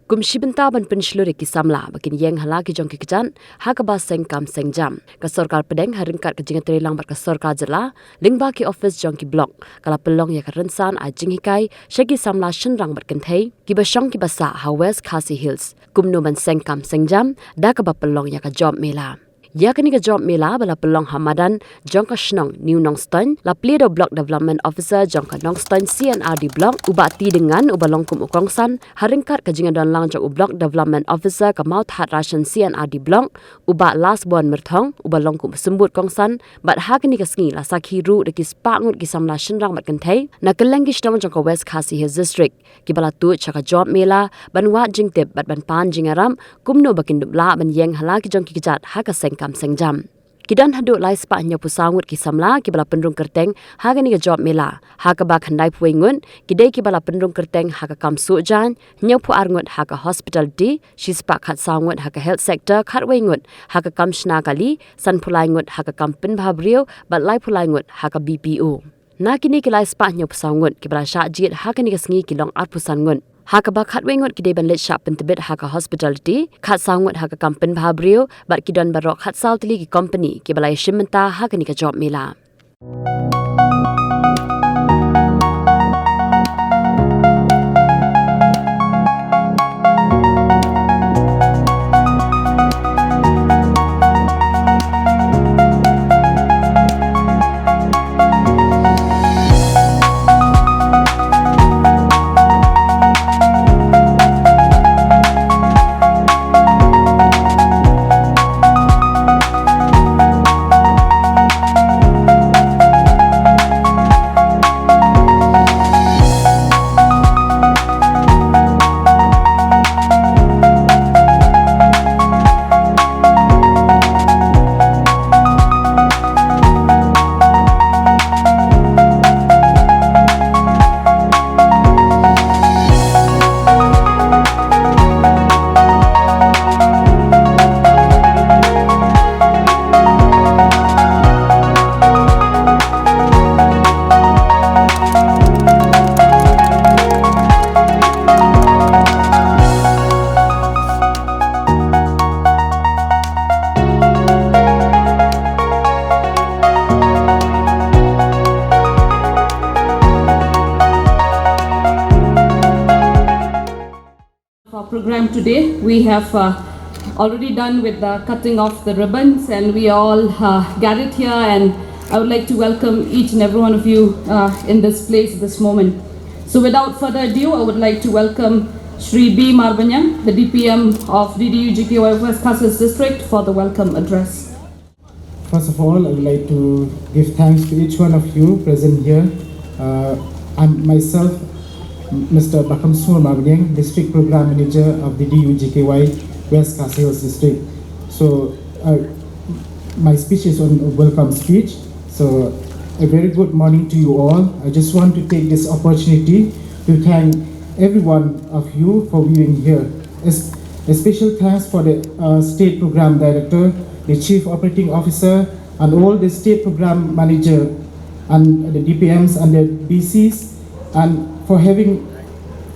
Kumshi Bynta ban penslure ki samla bakin yeng hala ki jong ki kejan hakaba sengkam sengjam ka sarkar pedeng haringkat ke jingat lang bar ka sarkar jela lingba ki office jong ki block kala pelong ya karensan a jinghikai shagi samla shinrang bar kenthei ki basang ki basa ha west khasi hills kumno ban sengkam sengjam da ka ba pelong ya ka job mela yakani ka job mela bala pelong hamadan jongka shnong new Nongstoin la pledo block development officer jongka Nongstoin CNRD block ubati dengan ubalong kum ukongsan haringkat ka jingadon lang jong block development officer ka maut hat ration CNRD block uba last born merthong ubalong kum sembut kongsan bat hakani ka sngi la sakhi ru de ki Spah Ngut ki samla shinrang mat kenthei na kelengi shnong jongka west khasi hills district ki bala tu chaka job mela banwa jingtep bat ban pan jingaram kumno bakin dubla ban yeng hala ki jong ki kijat haka sengkam sengjam kidan haduk lai Spah nya pusangut ki samla ki bala pendrung kerteng hagani ka job mela haka ba khandai puai ngun kidai ki bala pendrung kerteng haka kam su jan nya pu arngut haka hospitality shi Spah khat sangut haka health sector khat wai ngut haka kam shna kali san phulai ngut haka kam pin bhabrio bat lai phulai ngut haka BPO na kini ki lai Spah nya pusangut ki bala sha jit haka ni ka sngi ki long at pusan ngut haka ba khat wengut kidai ban let shap pentebet haka hospitality khat sangut haka kampen bhabrio bat kidon barok khat sautli ki company ki balai Shim haka ni ka job mela program today. We have already done with the cutting off the ribbons and we all gathered here, and I would like to welcome each and every one of you in this place at this moment. So without further ado, I would like to welcome Shri B. Marbanyam, the DPM of DDU GKY West Khasi Hills District, for the welcome address. First of all, I would like to give thanks to each one of you present here. I'm myself, Mr. Nongstoin Marbanyam, District Program Manager of the DDU GKY West Khasi Hills District. So my speech is on a welcome speech. So a very good morning to you all. I just want to take this opportunity to thank every one of you for being here. A special thanks for the State Program Director, the Chief Operating Officer, and all the State Program Manager, and the DPMs and the BCs, and for having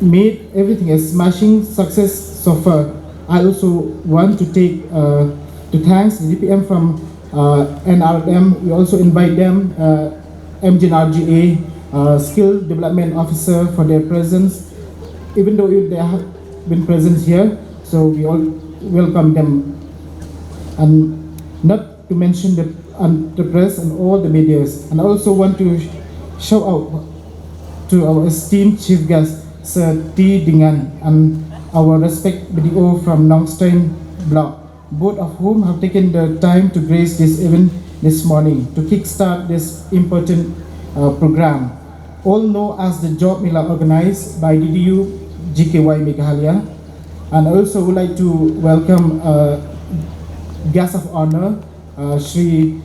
made everything a smashing success so far. I also want to take to thanks the DPM from NRM. We also invite them, MGNRGA, Skill Development Officer, for their presence. Even though they have been present here, so we all welcome them. And not to mention the press and all the medias. And I also want to shout out to our esteemed chief guest, Sir T. Dingan, and our respect BDO from Nongstoin block, both of whom have taken the time to grace this event this morning to kickstart this important program, all known as the Job Mela organized by DDU GKY Meghalaya. And I also would like to welcome guest of honor, Shri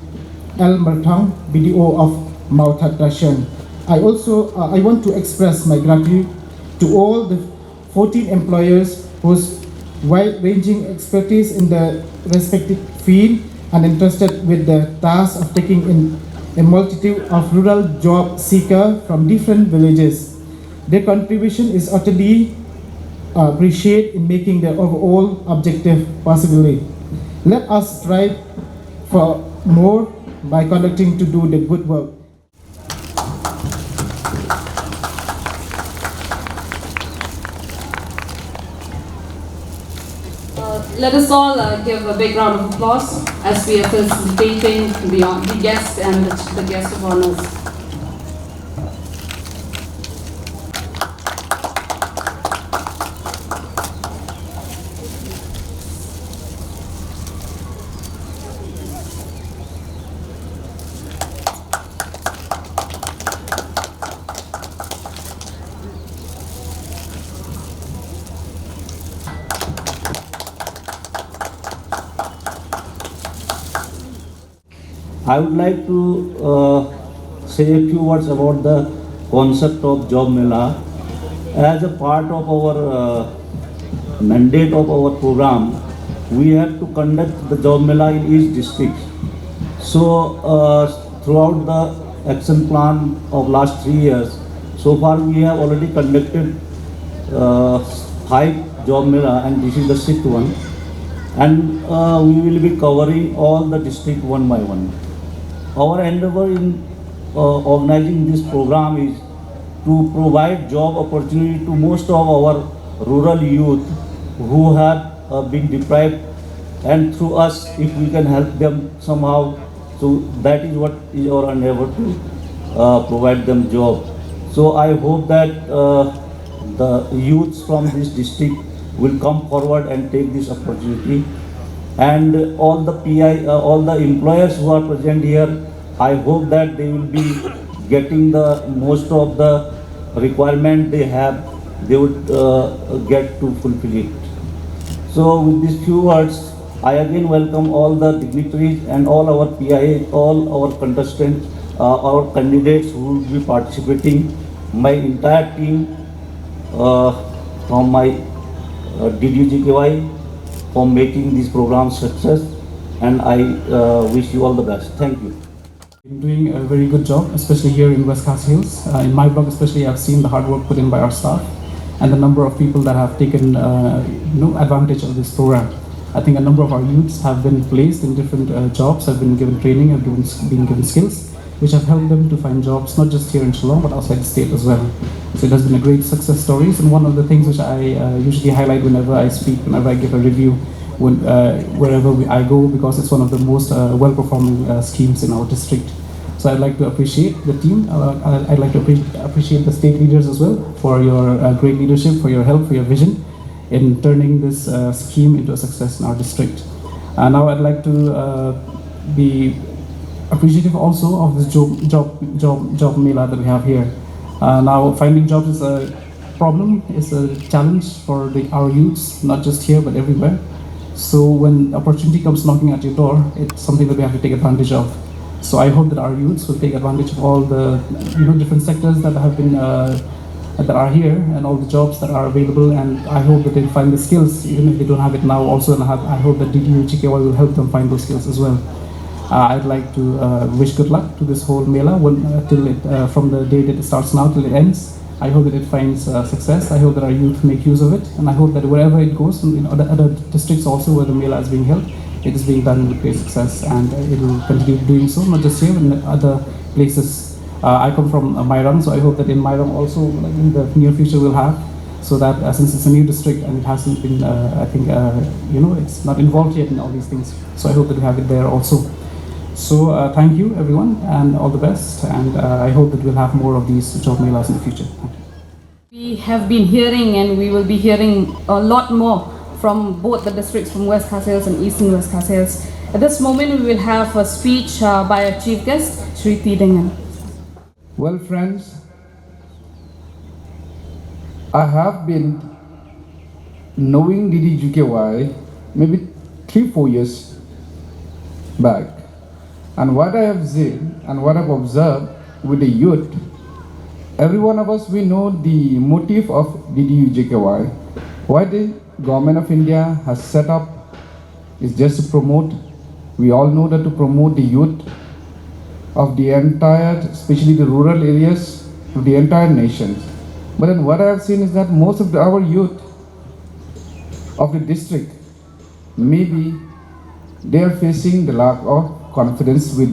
L. Merthong, BDO of Mauthat Russian. I want to express my gratitude to all the 14 employers whose wide-ranging expertise in the respective field and entrusted with the task of taking in a multitude of rural job seekers from different villages. Their contribution is utterly appreciate in making the overall objective possibility. Let us strive for more by conducting to do the good work. Let us all give a big round of applause as we are facilitating the guests and the guest of honors. I would like to say a few words about the concept of Job Mela. As a part of our mandate of our program, we have to conduct the Job Mela in each district. So throughout the action plan of last 3 years, so far we have already conducted 5 Job Mela, and this is the 6th one. And we will be covering all the district one by one. Our endeavor in organizing this program is to provide job opportunity to most of our rural youth who have been deprived, and through us, if we can help them somehow, so that is what is our endeavor to provide them job. So I hope that the youths from this district will come forward and take this opportunity. And all the all the employers who are present here, I hope that they will be getting the most of the requirement they have, they would get to fulfill it. So with these few words, I again welcome all the dignitaries and all our PIA, all our contestants, our candidates who will be participating, my entire team from my DDUGKY for making this program success, and I wish you all the best. Thank you. Been doing a very good job, especially here in West Khas Hills. In my blog especially, I've seen the hard work put in by our staff and the number of people that have taken advantage of this program. I think a number of our youths have been placed in different jobs, have been given training, have been given skills, which have helped them to find jobs, not just here in Shillong, but outside the state as well. So it has been a great success story. And one of the things which I usually highlight whenever I speak, whenever I give a review, wherever I go, because it's one of the most well-performing schemes in our district. So I'd like to appreciate the team. I'd like to appreciate the state leaders as well for your great leadership, for your help, for your vision in turning this scheme into a success in our district. Now I'd like to be appreciative also of this job Mela that we have here. Now finding jobs is a problem, is a challenge for our youths, not just here but everywhere. So when opportunity comes knocking at your door, it's something that we have to take advantage of. So I hope that our youths will take advantage of all the different sectors that have been that are here and all the jobs that are available, and I hope that they find the skills even if they don't have it now also, and I hope that DDUGKY will help them find those skills as well. I'd like to wish good luck to this whole Mela from the day that it starts now till it ends. I hope that it finds success. I hope that our youth make use of it, and I hope that wherever it goes, in other districts also where the Mela is being held, it is being done with great success, and it will continue doing so, not just here but in other places. I come from Mairang, so I hope that in Mairang also, like in the near future, we'll have, so that since it's a new district and it hasn't been, I think, it's not involved yet in all these things. So I hope that we have it there also. So thank you everyone and all the best, and I hope that we'll have more of these job melas in the future. Thank you. We have been hearing, and we will be hearing a lot more from both the districts, from West Khas Hills and Eastern West Khas Hills. At this moment, we will have a speech by our chief guest, Shri Tidengan. Well, friends, I have been knowing DDUGKY maybe 3-4 years back, and what I have seen and what I've observed with the youth, every one of us, we know the motive of DDUGKY. Why the government of India has set up is just to promote, we all know that to promote the youth of the entire, especially the rural areas of the entire nation. But then what I have seen is that most of our youth, of the district, maybe they are facing the lack of confidence with,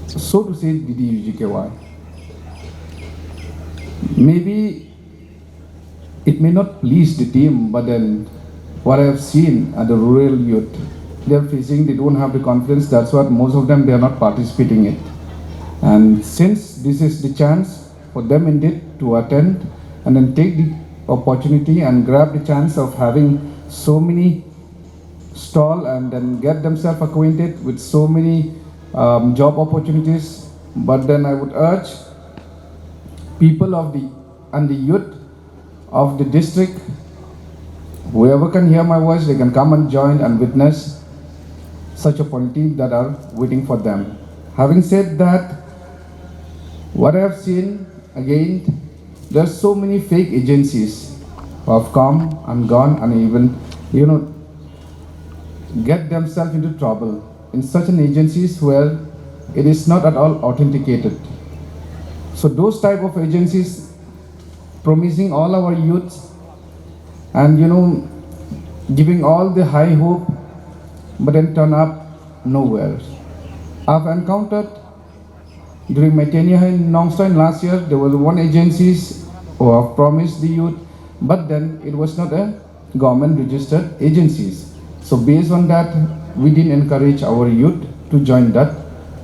so to say, DDUGKY. Maybe it may not please the team, but then what I have seen at the rural youth, they are facing, they don't have the confidence. That's what most of them, they are not participating in it. And since this is the chance for them indeed to attend and then take the opportunity and grab the chance of having so many stall and then get themselves acquainted with so many job opportunities. But then I would urge people of the youth of the district, whoever can hear my voice, they can come and join and witness such opportunities that are waiting for them. Having said that, what I have seen, again, there are so many fake agencies who have come and gone and even, get themselves into trouble in such an agencies where it is not at all authenticated. So those type of agencies promising all our youths and giving all the high hope, but then turn up nowhere. I've encountered during my tenure in Nongstoin last year, there was one agencies who have promised the youth, but then it was not a government registered agencies. So based on that, we didn't encourage our youth to join that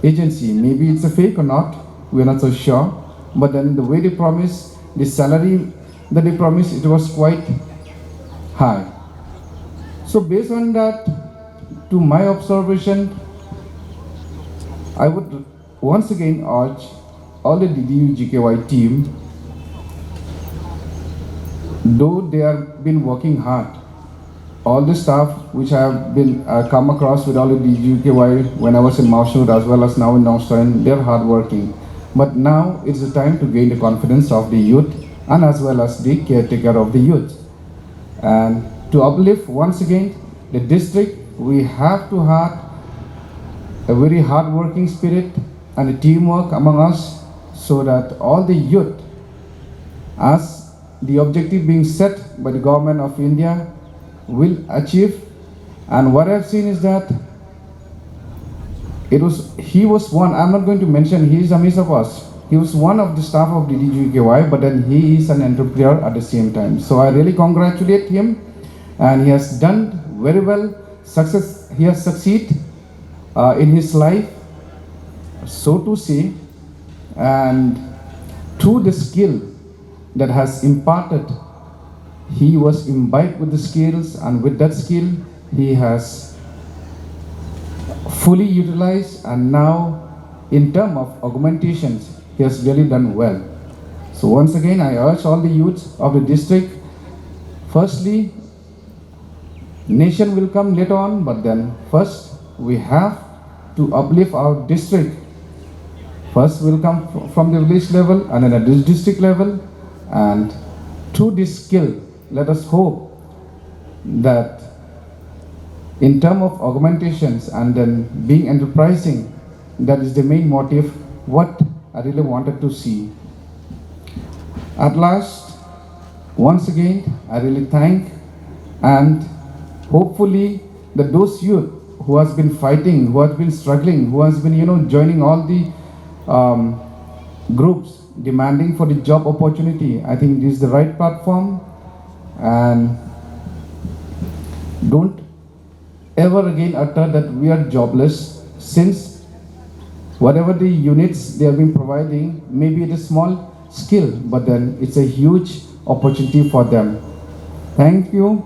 agency. Maybe it's a fake or not, we're not so sure. But then the way they promised, the salary that they promised, it was quite high. So based on that, to my observation, I would once again urge all the DDU-GKY team, though they have been working hard, all the staff which I have been come across with all the DDU-GKY when I was in Maushut as well as now in Nongstoin, they're hard working. But now it's the time to gain the confidence of the youth and as well as the caretaker of the youth. And to uplift once again the district, we have to have a very hard working spirit and a teamwork among us so that all the youth, as the objective being set by the government of India, will achieve. And what I've seen is that he was one, I'm not going to mention, he is a miss of us. He was one of the staff of DDGKY, but then he is an entrepreneur at the same time. So I really congratulate him, and he has done very well. He has succeeded in his life, so to say, and through the skill that has imparted, he was imbibed with the skills, and with that skill, he has fully utilized, and now in terms of augmentations, he has really done well. So once again, I urge all the youths of the district, firstly, nation will come later on, but then first we have to uplift our district. First will come from the village level and then at this district level, and through this skill, let us hope that in terms of augmentations and then being enterprising, that is the main motive, what I really wanted to see. At last, once again, I really thank, and hopefully that those youth who has been fighting, who has been struggling, who has been joining all the groups demanding for the job opportunity, I think this is the right platform. And don't ever again utter that we are jobless, since whatever the units they have been providing, maybe it is small skill, but then it's a huge opportunity for them. Thank you,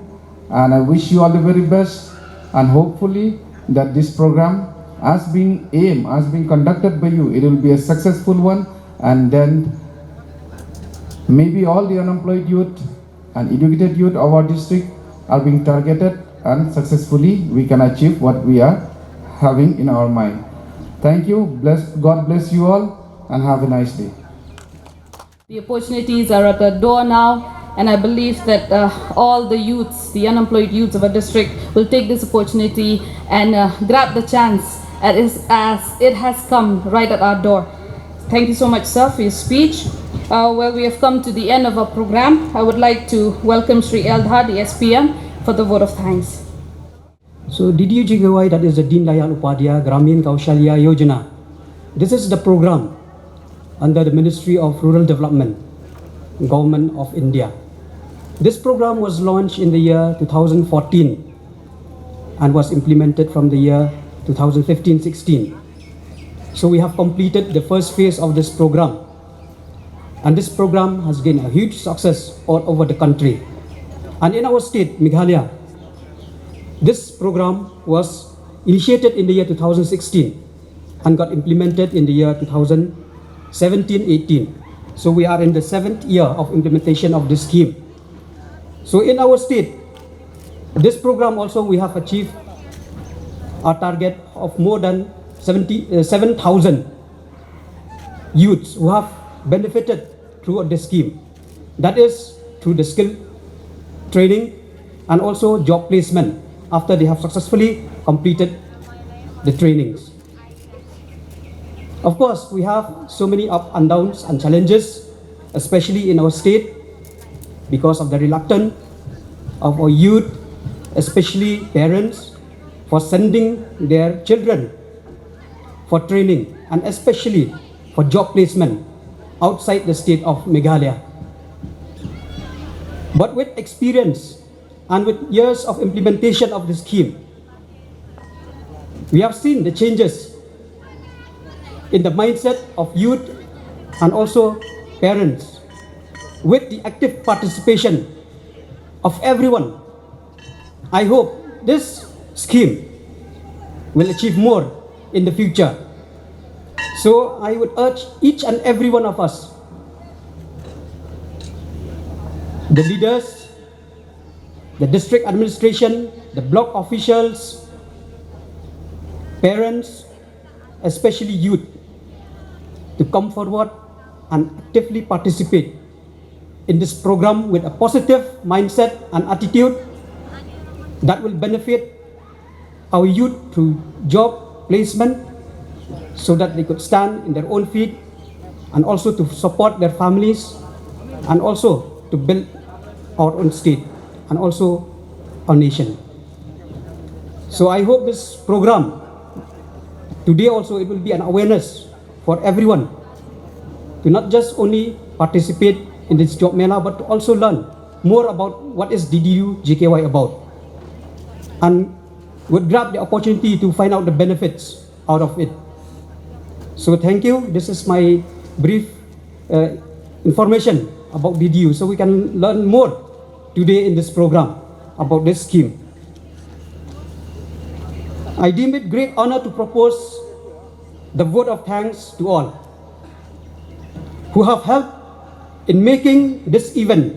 and I wish you all the very best, and hopefully that this program, as being conducted by you, it will be a successful one, and then maybe all the unemployed youth and educated youth of our district are being targeted, and successfully we can achieve what we are having in our mind. Thank you. God bless you all, and have a nice day. The opportunities are at the door now, and I believe that all the youths, the unemployed youths of our district, will take this opportunity and grab the chance as it has come right at our door. Thank you so much, sir, for your speech. Well, we have come to the end of our program. I would like to welcome Sri Eldha, the SPM, for the vote of thanks. So DDU-GKY, that is the Deen Dayal Upadhyaya Gramin Kaushalya Yojana. This is the program under the Ministry of Rural Development, Government of India. This program was launched in the year 2014 and was implemented from the year 2015-16. So we have completed the first phase of this program, and this program has gained a huge success all over the country. And in our state, Meghalaya, this program was initiated in the year 2016 and got implemented in the year 2017-18. So we are in the 7th year of implementation of this scheme. So in our state, this program also we have achieved our target of more than 7,000 youths who have benefited through this scheme. That is through the skill training and also job placement after they have successfully completed the trainings. Of course, we have so many ups and downs and challenges, especially in our state, because of the reluctance of our youth, especially parents, for sending their children for training and especially for job placement outside the state of Meghalaya. But with experience and with years of implementation of the scheme, we have seen the changes in the mindset of youth and also parents with the active participation of everyone. I hope this scheme will achieve more in the future. So I would urge each and every one of us, the leaders, the district administration, the block officials, parents, especially youth, to come forward and actively participate in this program with a positive mindset and attitude that will benefit our youth through job placement so that they could stand in their own feet and also to support their families and also to build our own state and also our nation. So I hope this program today also it will be an awareness for everyone to not just only participate in this job Mela but to also learn more about what is DDU-GKY about and would grab the opportunity to find out the benefits out of it. So thank you. This is my brief information about DDU, so we can learn more today in this program about this scheme. I deem it great honor to propose the vote of thanks to all who have helped in making this event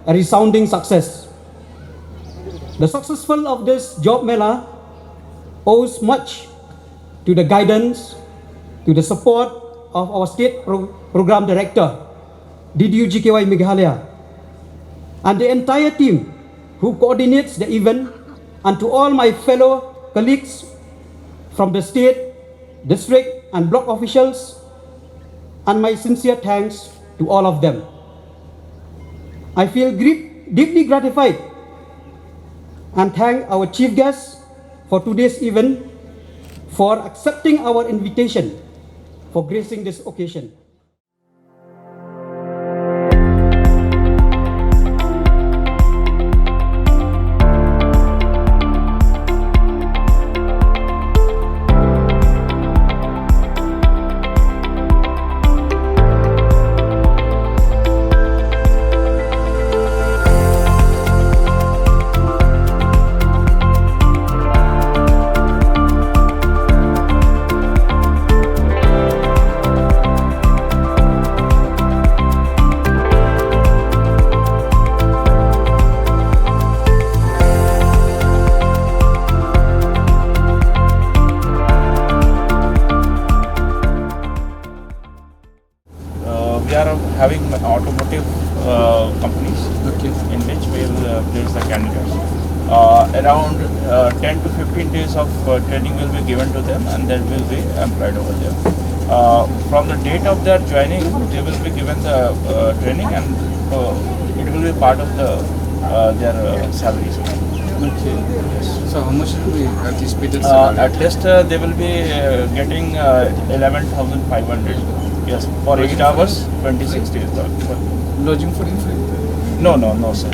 a resounding success. The successful of this job Mela owes much to the guidance, to the support of our state program director, DDU-GKY Meghalaya, and the entire team who coordinates the event, and to all my fellow colleagues from the state, district and block officials, and my sincere thanks to all of them. I feel deeply gratified and thank our chief guest for today's event for accepting our invitation for gracing this occasion. We are having automotive companies in which we will place the candidates. Around 10 to 15 days of training will be given to them and they will be employed over there. From the date of their joining, they will be given the training and it will be part of their salaries. Okay. So how much do we anticipate? At least they will be getting 11,500. Yes, for 8 hours, 26 days. Lodging for free? No, sir.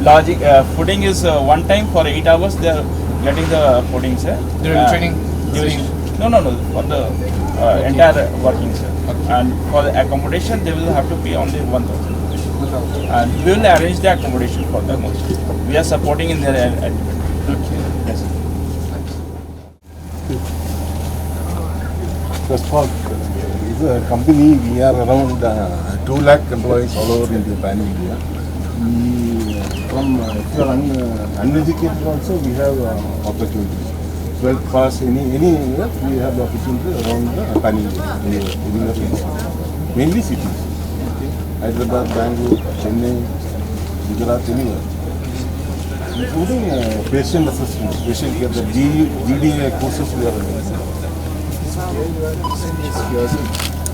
Lodging, fooding is one time for 8 hours. They are getting the fooding, sir. During training? No. For the entire working, sir. Okay. And for the accommodation, they will have to pay only 1,000. And we will arrange the accommodation for them also. We are supporting in their element. Okay. Yes, sir. First of all, as a company, we are around 2 lakh employees all over India, pan-India. From if you are uneducated also, we have opportunities. 12th pass, any year, we have the opportunity around the pan-India, mainly cities. Hyderabad, Bangalore, Chennai, Gujarat, anywhere. Including patient assistance, patient care, the GDA courses we are running.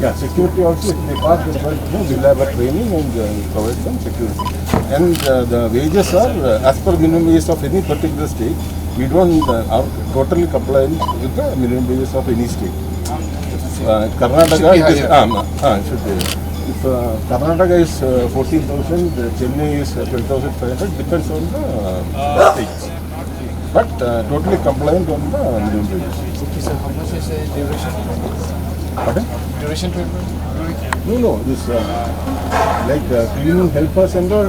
Yeah, security also, if they pass the first, we will have a training and provide them security. And the wages are, as per minimum wages of any particular state, we don't are totally compliant with the minimum wages of any state. Karnataka should be. If Karnataka is 14,000, Chennai is 12,500, depends on the states. But totally compliant on the minimum wages. Okay, so how much is the duration? Pardon? Duration to No, this like cleaning helpers and all,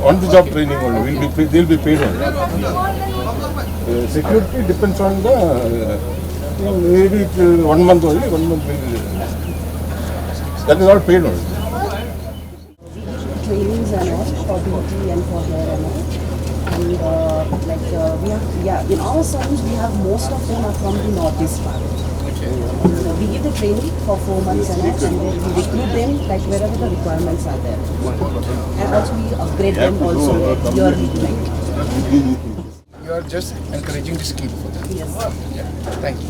on the job training only, they'll be paid only. Security depends on the, maybe till 1 month only, 1 month that is all paid only. Trainings and all for beauty and for hair and all. And we have, in our service we have most of them are from the northeast part. And we give the training for 4 months and all, and then we recruit them like wherever the requirements are there. And also we upgrade them also yearly. You are just encouraging the skill for them. Yes. Yeah. Thank you.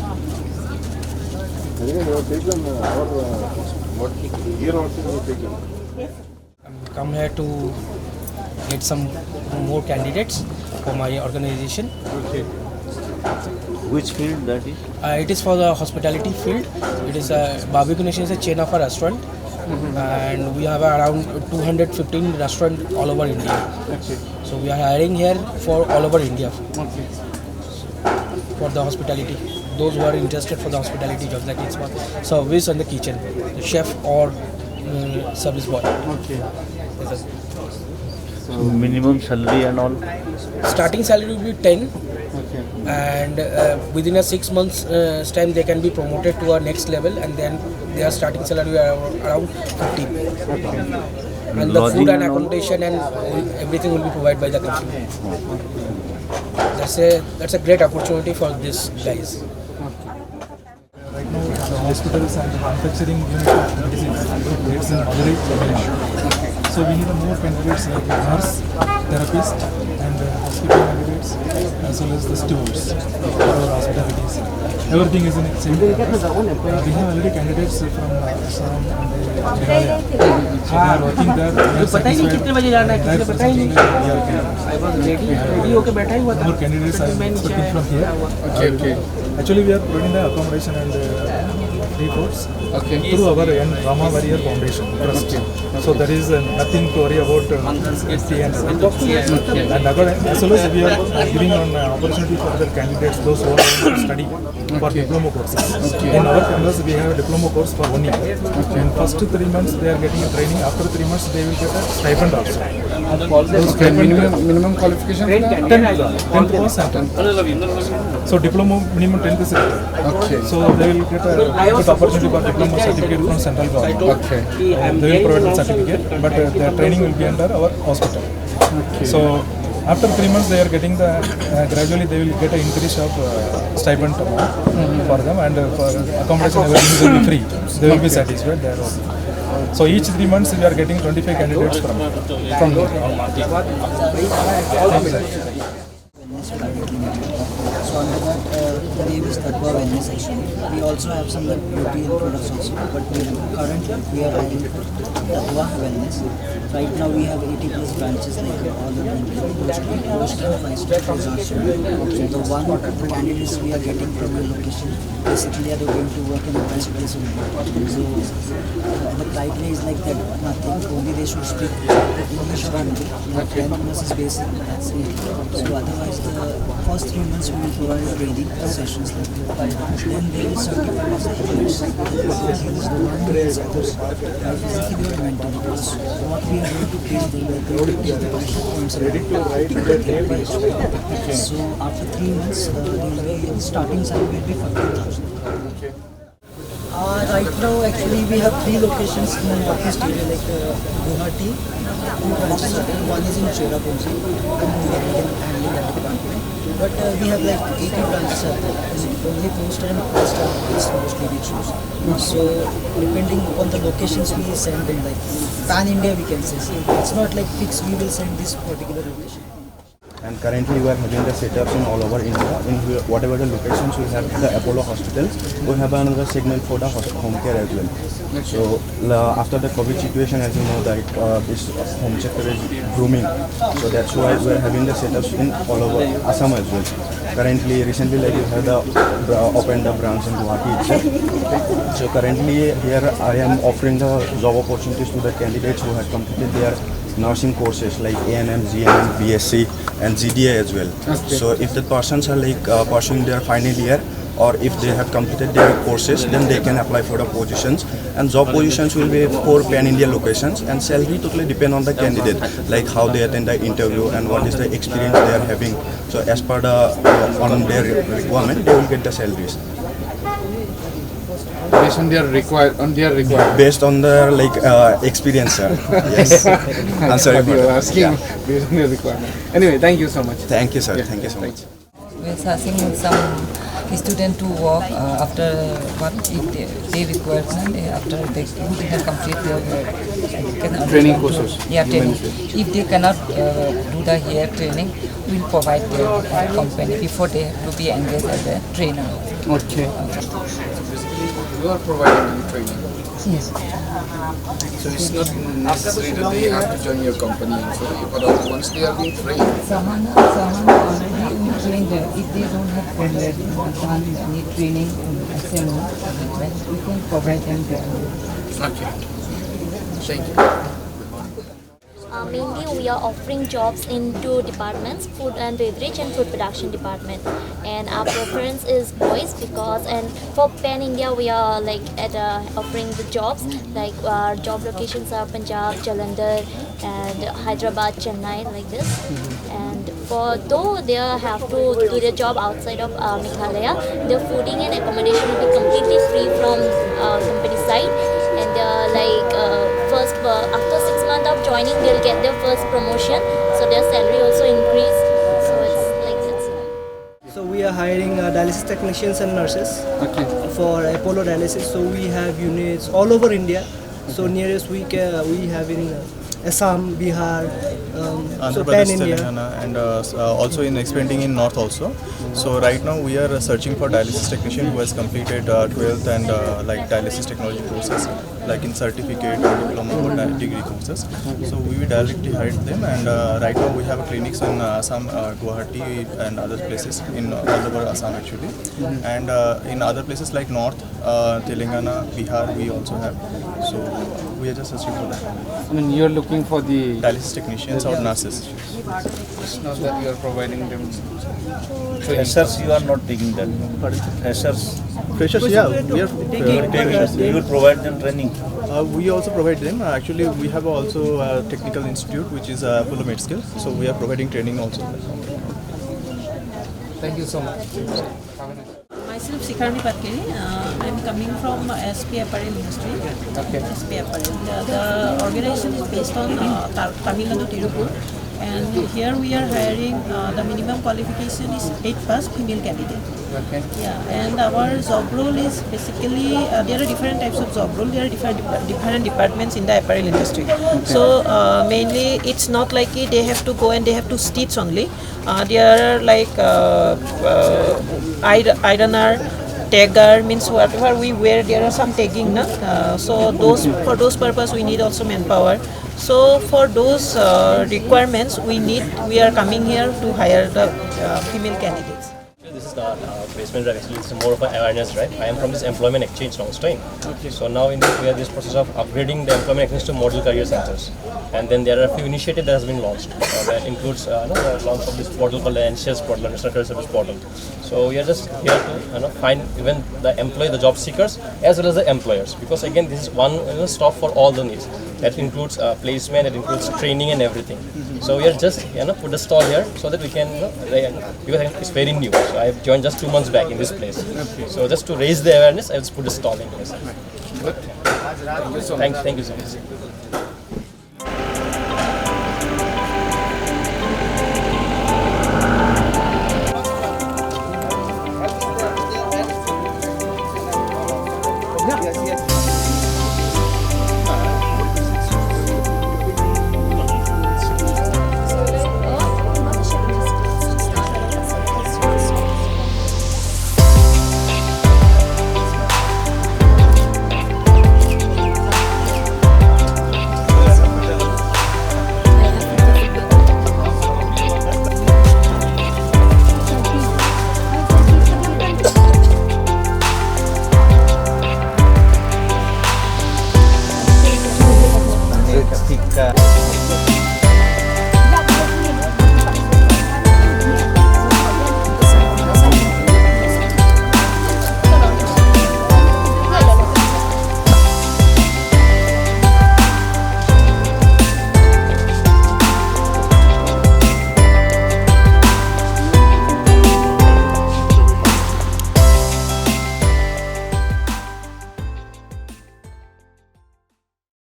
Here also you have taken. I'm come here to get some more candidates for my organization. Okay. Which field that is? It is for the hospitality field. It is a Barbecue Nation is a chain of a restaurant, and we have around 215 restaurants all over India. Okay. So we are hiring here for all over India Okay. for the hospitality. Those who are interested for the hospitality jobs, like it's for service and the kitchen, the chef or service boy. Okay. So minimum salary and all? Starting salary will be 10. Okay. And within a 6 months time they can be promoted to a next level, and then their starting salary around 15. And the food and accommodation and everything will be provided by the company. That's a great opportunity for these guys. Right now, the hospitals and the manufacturing unit of medicines it's in Madurai, Tamil Nadu. So we need more candidates like nurse, therapist, and hospital candidates, as well as the stewards for our hospitalities. Everything is in the same campus. We have already candidates from Assam and Meghalaya. So they are working there. They are satisfied. More candidates are expecting from here. Okay. Actually, we are providing the accommodation and reports through our Rama Warrior Foundation Trust. So there is nothing to worry about ST and as well as we are giving an opportunity for the candidates, those who are going to study for diploma courses. In our campus, we have a diploma course for 1 year. In first 3 months, they are getting a training. After 3 months, they will get a stipend also. Minimum qualification? 10th pass and 10th. So diploma minimum 10th is required. Okay. So they will get a good opportunity for diploma certificate from central government. Okay. They will provide the certificate, but their training will be under our hospital. Okay. So after 3 months, they are getting the gradually they will get an increase of stipend amount for them, and for accommodation everything will be free. They will be satisfied there also. So each 3 months we are getting 25 candidates from So under that, the name is Tatva Wellness actually. We also have some like beauty and products also, but currently we are hiring for Tatva Wellness. Right now we have 80 plus branches like all over India, post and 5-star resorts. So the candidates we are getting from the location, basically they are going to work in the best place only. So the criteria is like that, nothing, only they should speak English or Hindi. 10 months is basic, that's it. So otherwise the first 3 months we will provide training sessions like that. Then they will certify as a coach. He is the one who is physically or mentally. So what we are going to teach them, we are going to teach the pressure points and so after 3 months, the starting salary will be 15,000. Right now, actually, we have 3 locations in the northeast area, like Guwahati, 2 branches are there. One is in Cherrapunji, and we are handling that department. But we have like 80 branches are there. Only poster and poster is mostly we choose. So depending upon the locations we send them, like pan India we can say. So it's not like fixed. We will send this particular location. And currently we are having the setups in all over India. In whatever the locations we have the Apollo hospitals, we have another segment for the home care as well. So after the COVID situation, as you know, that this home sector is booming. So that's why we are having the setups in all over Assam as well. Currently, recently, like you have opened the branch in Guwahati itself. So currently here I am offering the job opportunities to the candidates who have completed their nursing courses like ANM, GNM, BSc and GDA as well. Okay. So if the persons are like pursuing their final year or if they have completed their courses, then they can apply for the positions, and job positions will be for pan-India locations, and salary totally depend on the candidate, like how they attend the interview and what is the experience they are having. So as per the on their requirement, they will get the salaries. Based on their requirement. Based on their like experience, sir. Yes. I'm sorry for asking. Based on their requirement. Anyway, thank you so much. Thank you, sir. Yeah. Thank you so much. We are searching some students to work after what if they require, after they have complete their training courses. Yeah, training. If they cannot do the hair training, we will provide their company before they have to be engaged as a trainer. Okay. You are providing the training. Yes. So it's not necessary that they have to join your company. So but once they are being trained. Someone already trained. If they don't have any training we can provide them there. Okay. Thank you. Mainly we are offering jobs in 2 departments, food and beverage and food production department, and our preference is boys because, and for pan India we are like at offering the jobs, like our job locations are Punjab, Jalandhar and Hyderabad, Chennai, like this. And for though they have to do their job outside of Meghalaya, their fooding and accommodation will be completely free from company side, and like first after 6 months of joining they'll get their first promotion, so their salary also increase. So it's like this. So we are hiring dialysis technicians and nurses for Apollo dialysis. So we have units all over India. So nearest we have in Assam, Bihar, Andhra Pradesh, Telangana, and also in expanding in North also. So right now we are searching for dialysis technician who has completed 12th and like dialysis technology courses, like in certificate or diploma or degree courses. So we will directly hire them, and right now we have clinics in Assam, Guwahati and other places in all over Assam actually, and in other places like North, Telangana, Bihar we also have. So we are just searching for that. I mean, you are looking for the dialysis technicians or nurses. It's not that you are providing them. Freshers, you are not taking that. Freshers. Freshers, yeah, we are taking. You will provide them training. We also provide them. Actually, we have also a technical institute which is Apollo Med Skills. So we are providing training also. Thank you so much. Myself, Sikarni Patkeri. I am coming from SP Apparel Industry. SP Apparel. The organization is based on Tamil Nadu, Tirupur. and here we are hiring, the minimum qualification is 8 pass female candidate. Okay. Yeah, and our job role is basically, there are different types of job role, there are different departments in the apparel industry. So mainly it's not like they have to go and they have to stitch only. There are like ironer, tagger, means whatever we wear, there are some tagging, so for those purpose we need also manpower. So for those requirements we are coming here to hire the female candidates. This is not placement drive, actually it's more of an awareness drive. I am from this employment exchange Nongstoin. Okay. So now we are in this process of upgrading the employment exchange to model career centers. And then there are a few initiatives that has been launched. That includes the launch of this portal called the NCS portal, National Career Service portal. So we are just here to find even the employee, the job seekers, as well as the employers. Because again, this is one stop for all the needs. That includes placement, it includes training and everything. So we are just put a stall here so that we can because it's very new. So I have joined just 2 months back in this place. Okay. So just to raise the awareness, I just put a stall in here. Good. Thank you so much. Thank you so much.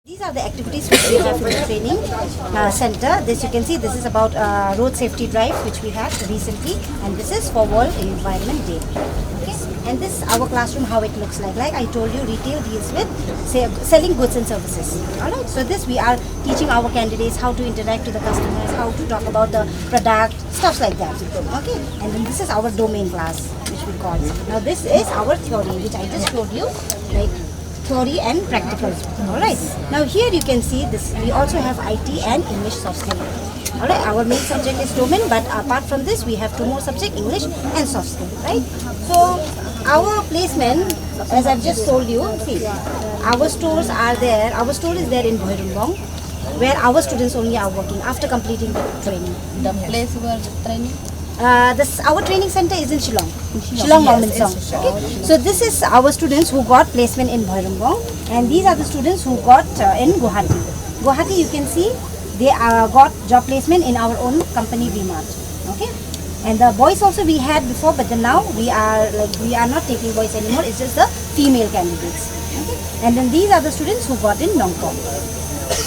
These are the activities which we have in the training center. This you can see, this is about road safety drive which we had recently, and this is for World Environment Day. Okay, and this is our classroom, how it looks like. Like I told you, retail deals with selling goods and services. Alright, so this we are teaching our candidates how to interact with the customers, how to talk about the product, stuff like that. Okay, and then this is our domain class which we call. Now this is our theory which I just showed you, like theory and practical. Alright, now here you can see this, we also have IT and English soft skill. Alright, our main subject is domain, but apart from this we have 2 more subjects, English and soft skill, right? So our placement, as I've just told you, see, our stores are there, our store is there in Bhairumbong, where our students only are working after completing the training. The place where the training? Our training center is in Shillong. Shillong Mountain. Okay. So this is our students who got placement in Bhairumbong, and these are the students who got in Guwahati. Guwahati, you can see they got job placement in our own company V-Mart. Okay. And the boys also we had before, but then now we are not taking boys anymore. It's just the female candidates. Okay. And then these are the students who got in Nongstoin.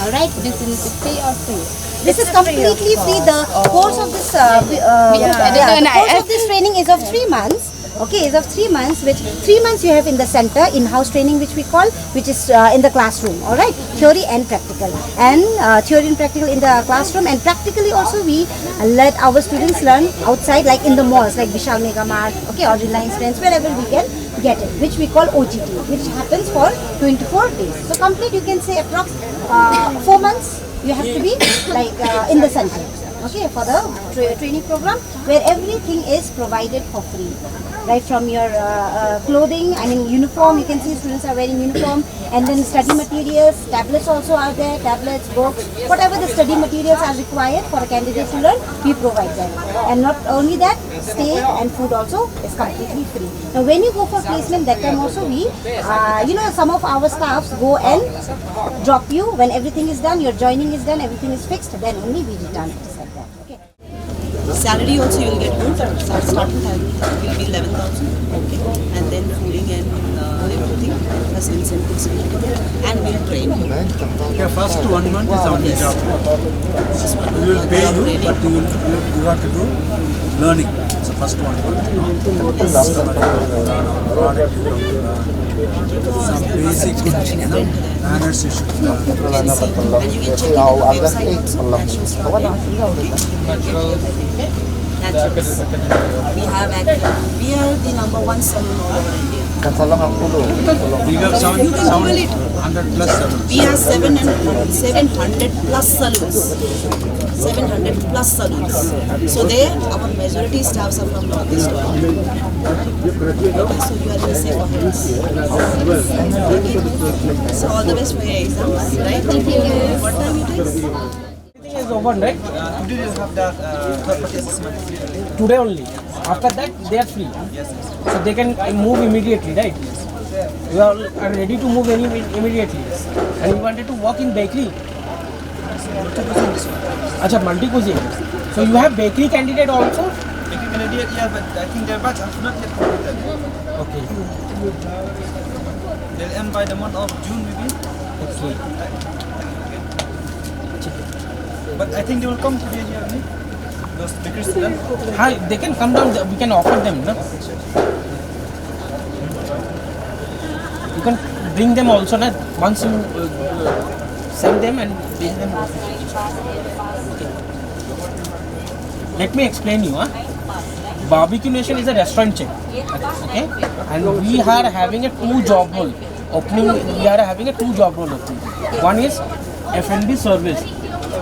All right. This is pay or free? This is completely free. The course of this the course of this training is of 3 months. Okay, is of 3 months. Which 3 months you have in the center, in-house training, which we call, which is in the classroom. All right, theory and practical, and theory and practical in the classroom, and practically also we let our students learn outside, like in the malls, like Vishal Mega Mart, okay, or Reliance Trends, wherever we can get it, which we call OGT, which happens for 24 days. So complete, you can say approx 4 months. You have to be like in the center, okay, for the training program, where everything is provided for free, right from your clothing, I mean uniform, you can see students are wearing uniform, and then study materials, tablets also are there, tablets, books, whatever the study materials are required for a candidate to learn, we provide them. And not only that, stay and food also is completely free. Now when you go for placement, that time also we, some of our staffs go and drop you when everything is done, your joining is done, everything is fixed, then only we return. It is like that. Okay. Salary also you will get good. Starting salary will be 11,000. Okay. And then fooding and everything, plus incentives, and we'll train you. Yeah, first 1 month is on the job. We will pay you, but you have to do learning. So first 1 month. Some basic manners you should learn. And you can check out the website also, that shows naturals. We are the #1 salon all over India. We have 700 plus salons. We have 700 plus salons. 700 plus salons. So there, our majority staffs are from Northeast. So you are in safe hands. So all the best for your exams, right? Thank you. What time it is? Everything is over, right? Today you have the third party assessment. Today only. After that, they are free. Yes. So they can move immediately, right? You are ready to move immediately. And you wanted to work in bakery. Acha, multi-cuisine. So you have bakery candidate also? Bakery candidate, yeah, but I think their batch have not yet completed. Okay. They'll end by the month of June maybe. Okay. But I think they will come to the area, those bakery students. Hi, they can come down, we can offer them, no? You can bring them also, na? Once you send them and bring them. Let me explain you. Barbecue Nation is a restaurant chain, okay? And we are having a 2 job role opening. We are having a 2 job role opening. One is F&B service.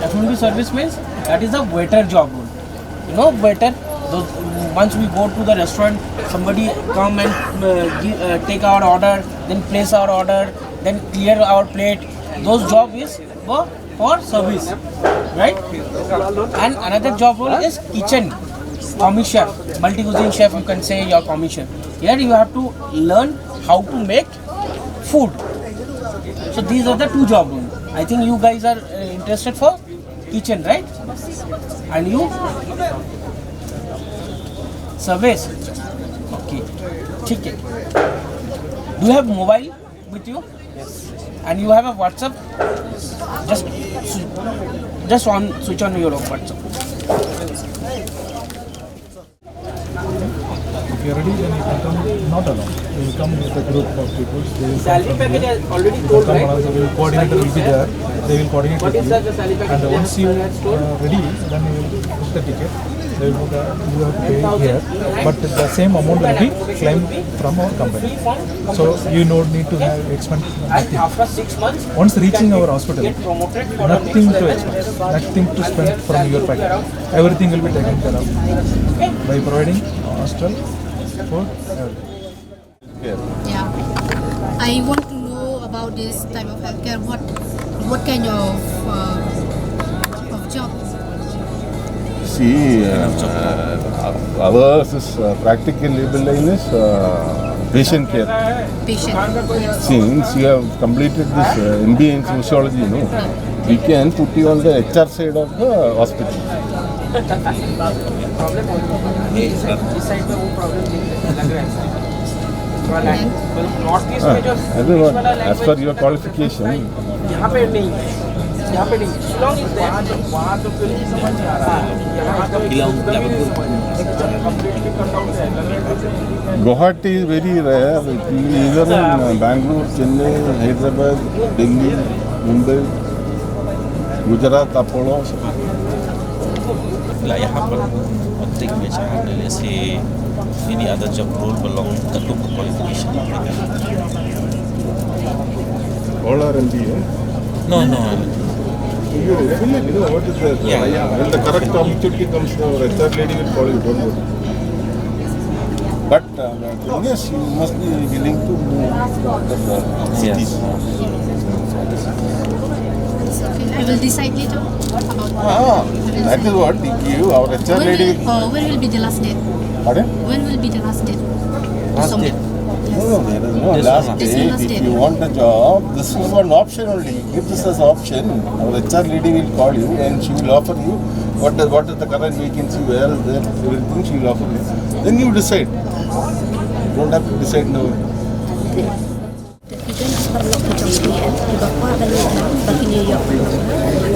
F&B service means that is a waiter job role. You know, waiter. Once we go to the restaurant, somebody come and take our order, then place our order, then clear our plate. Those job is for service, right? And another job role is kitchen, commis chef, multi-cuisine chef. You can say your commis chef. Here you have to learn how to make food. So these are the 2 job roles. I think you guys are interested for kitchen, right? And you service. Okay. Okay. Do you have mobile with you? Yes. And you have a WhatsApp? Just switch on your WhatsApp. If you are ready, then you can come not alone. You will come with a group of people. Salary package is already told, right? Coordinator will be there. They will coordinate with you. And once you are ready, then you will book the ticket. They will you have to pay here. But the same amount will be claimed from our company. So you don't need to have expense nothing. After 6 months, Once reaching our hospital, nothing to expense, nothing to spend from your pocket. Everything will be taken care of by providing hostel, food, everything. Yeah, I want to know about this type of healthcare. What kind of job? See, ours is practical labor line is patient care. Patient. Since you have completed this MBA in sociology, we can put you on the HR side of the hospital. As per your qualification. Guwahati is very rare. It will be either in Bangalore, Chennai, Hyderabad, Delhi, Mumbai, Gujarat, Apollo. यहाँ पर प्रत्येक में चाहने से any other job role belong the group of qualification. All are MBA? No. You definitely know what is the when the correct opportunity comes, our HR lady will call you, don't worry. But yes, you must be willing to move from the cities. I will decide later about That is what you, our HR lady will... when will be the last date? Pardon? When will be the last date? Last date? No, there is no last date. If you want a job, this is one option only. Give this as option. Our HR lady will call you and she will offer you what is the current vacancy, where is there, everything she will offer you. Then you decide. You don't have to decide now. Nongstoin perlu kejadian di bawah banyak nama bagi New York.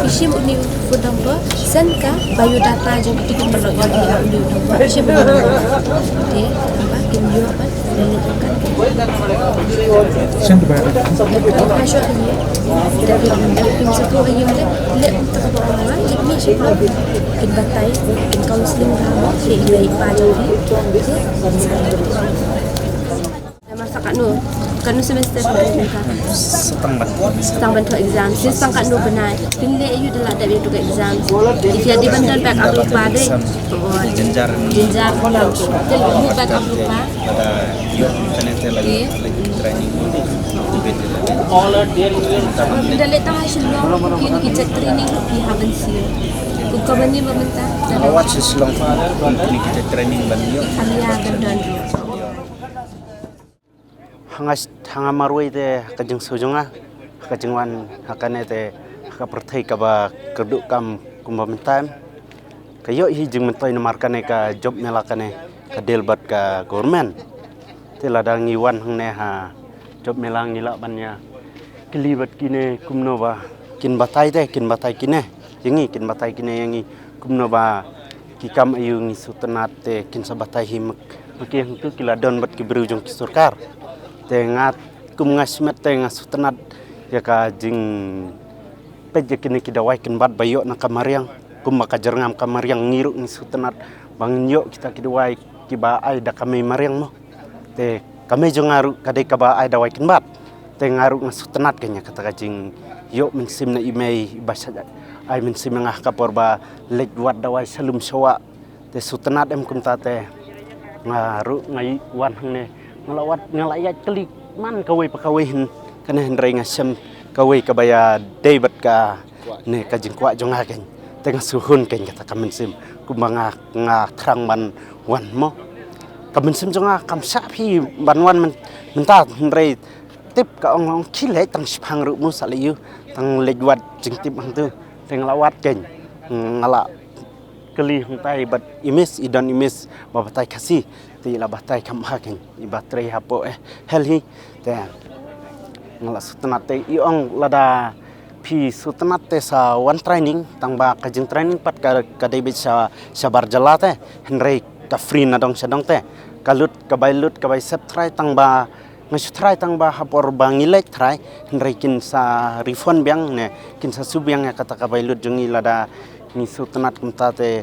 Shim uni phone number senka biodata je kita perlu dia uni number Shim dia apa New York kan dan Send biodata. Masuk ni dari satu ayam dia lihat untuk orang ini sebab kita batai kita counseling kamu dia pada masak kat nu semester setang bantu exam sis pangkat nu benar pilih you dalam tak bantu exam dia di bandar back up lupa deh jenjar kalau mu back up lupa ada yuk connect lagi training dah letak hasil lu kita training we haven't seen kau bani meminta awak seselong ini kita training banyak kalian dan hanga marwai te kajeng sojonga kajengwan hakane te ka perthai ka ba keduk kam kumbamintam kayo hi jeng mentoi namarkane ka job mela kane ka delbat ka government te ladang iwan hangne ha job mela ngila banya kelibat kine kumno ba kin batai kine yangi kin batai kine yangi kumno ba kikam ayu ngi sutenat te kin sabatai himek maki hangtu kila don bat ki berujung ki surkar tengat kumngasmet tengat sutenat ya ka jing peje kini kidawai kin bat bayo na kamariang kumaka jerngam kamariang ngiruk ni sutenat bang yo kita kidawai kiba ai da kami mariang mo te kami jongaru kadai kaba ai dawai kin bat te ngaru ngasutenat kenya kata kajing yo mensim na imei basa ai mensim ngah kapor ba lek wat dawai salum sawa te sutenat em kumta te ngaru ngai wan ne ngelawat ngelayat klik man kawai pakawihin kana hendrai ngasem kawai kabaya debat ka ne kajing kwa jonga ken tengah suhun ken kata kamensim kumanga nga krang man wan mo kamensim jonga kam sapi banwan mentat hendrai tip ka ong khile tang sphang ru mu saliyu tang lejwat jing tip hang tu teng lawat ken ngala keli huntai bat imis idan imis babatai kasih ti la batai kam hakin ibatrei hapo helhi te ngala sutenat te iong lada pi sutenat te sa one training tang ba kajing training pat ka dei bisa sabar jala te henrei ka free na dong sadong te kalut ka bai sep trai tang ba ngas trai tang ba hapor bangilek trai henrei kin sa refund biang ne kin sa subyang ya kata ka bai lut jungi lada ni sutenat kumta te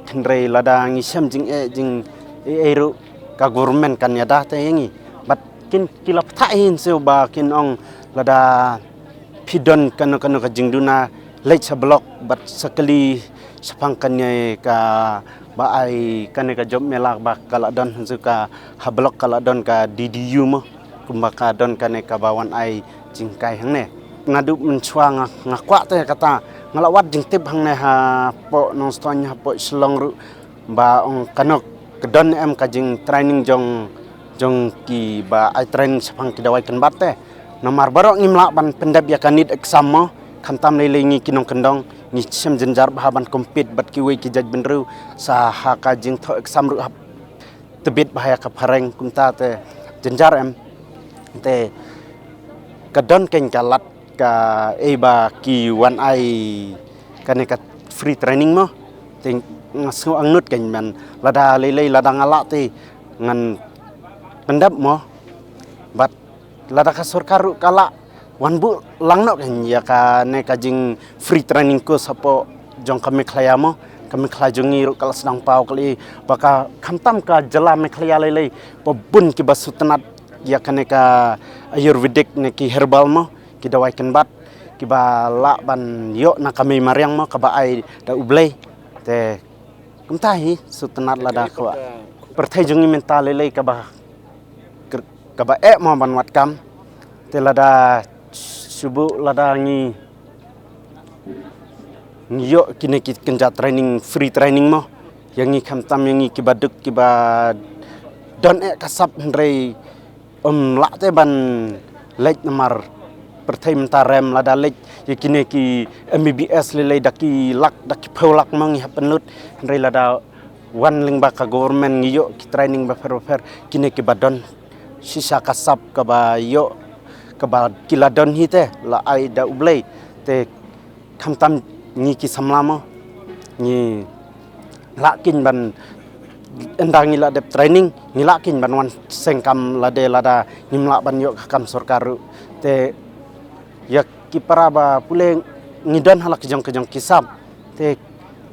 henrei lada ngi sem jing eru ka government kan ya dah te yangi bat kin kilap thain se ba kin ong lada pidon kan ka jingduna lech sa block bat sakali sapangkan ye ka ba ai kan ka job mela ba kala don suka ha block kala don ka DDU mo kumbaka don kan ka bawan ai jingkai hang ne ngadu mencuang ngakwa te kata ngalawat jing tip hang ne ha po Nongstoin ha po selong ru ba ong kanok kedon em kajing training jong ki ba ai training sapang kidawai kan batte nomar barok ngimla ban pendap ya kanit exam mo khantam lele ngi kinong kendong ngi sem jenjar bahaban compete bat ki we ki jaj benru sa ha kajing tho exam ru hap tebit bahaya ka phareng kumta te jenjar em te kedon ken kalat ka ba ki wan ai kane ka free training mo ting ngasu angnut ken man lada lele lada ngala te ngan pendap mo bat lada ka surkaru kala wan bu langno ken ya ka ne kajing free training ko sapo jong kami khlaya mo kami khlajongi ru kala sedang pau kali baka khamtam ka jala me khlaya lele pobun ki basutenat ya kane ka ayurvedic ne ki herbal mo ki dawai ken bat ki ba la ban yo na kami mariang mo ka ba ai da ublei te kumtahi sutenat lada kwa perthai jungi mental lele ka ba mo ban wat kam te lada subu lada ngi yo kini ki kenja training free training mo yang ngi khamtam yang ngi ki baduk ki ba don kasap hendrei la te ban lek namar perthai mentarem lada lek yakine ki MBBS lele daki lak daki pholak mangi hapenut hendrei lada wan ling ba ka government ngiyo ki training ba fer kine ki badon sisa kasap ka ba yo kebal kiladon hi te la ai da ublei te khamtam ni ki samlama ni lakin ban endang ila dep training ni lakin ban wan sengkam lade lada nimla ban yok kam sorkaru te ya kiparaba pule ngidon halak kejong kisap te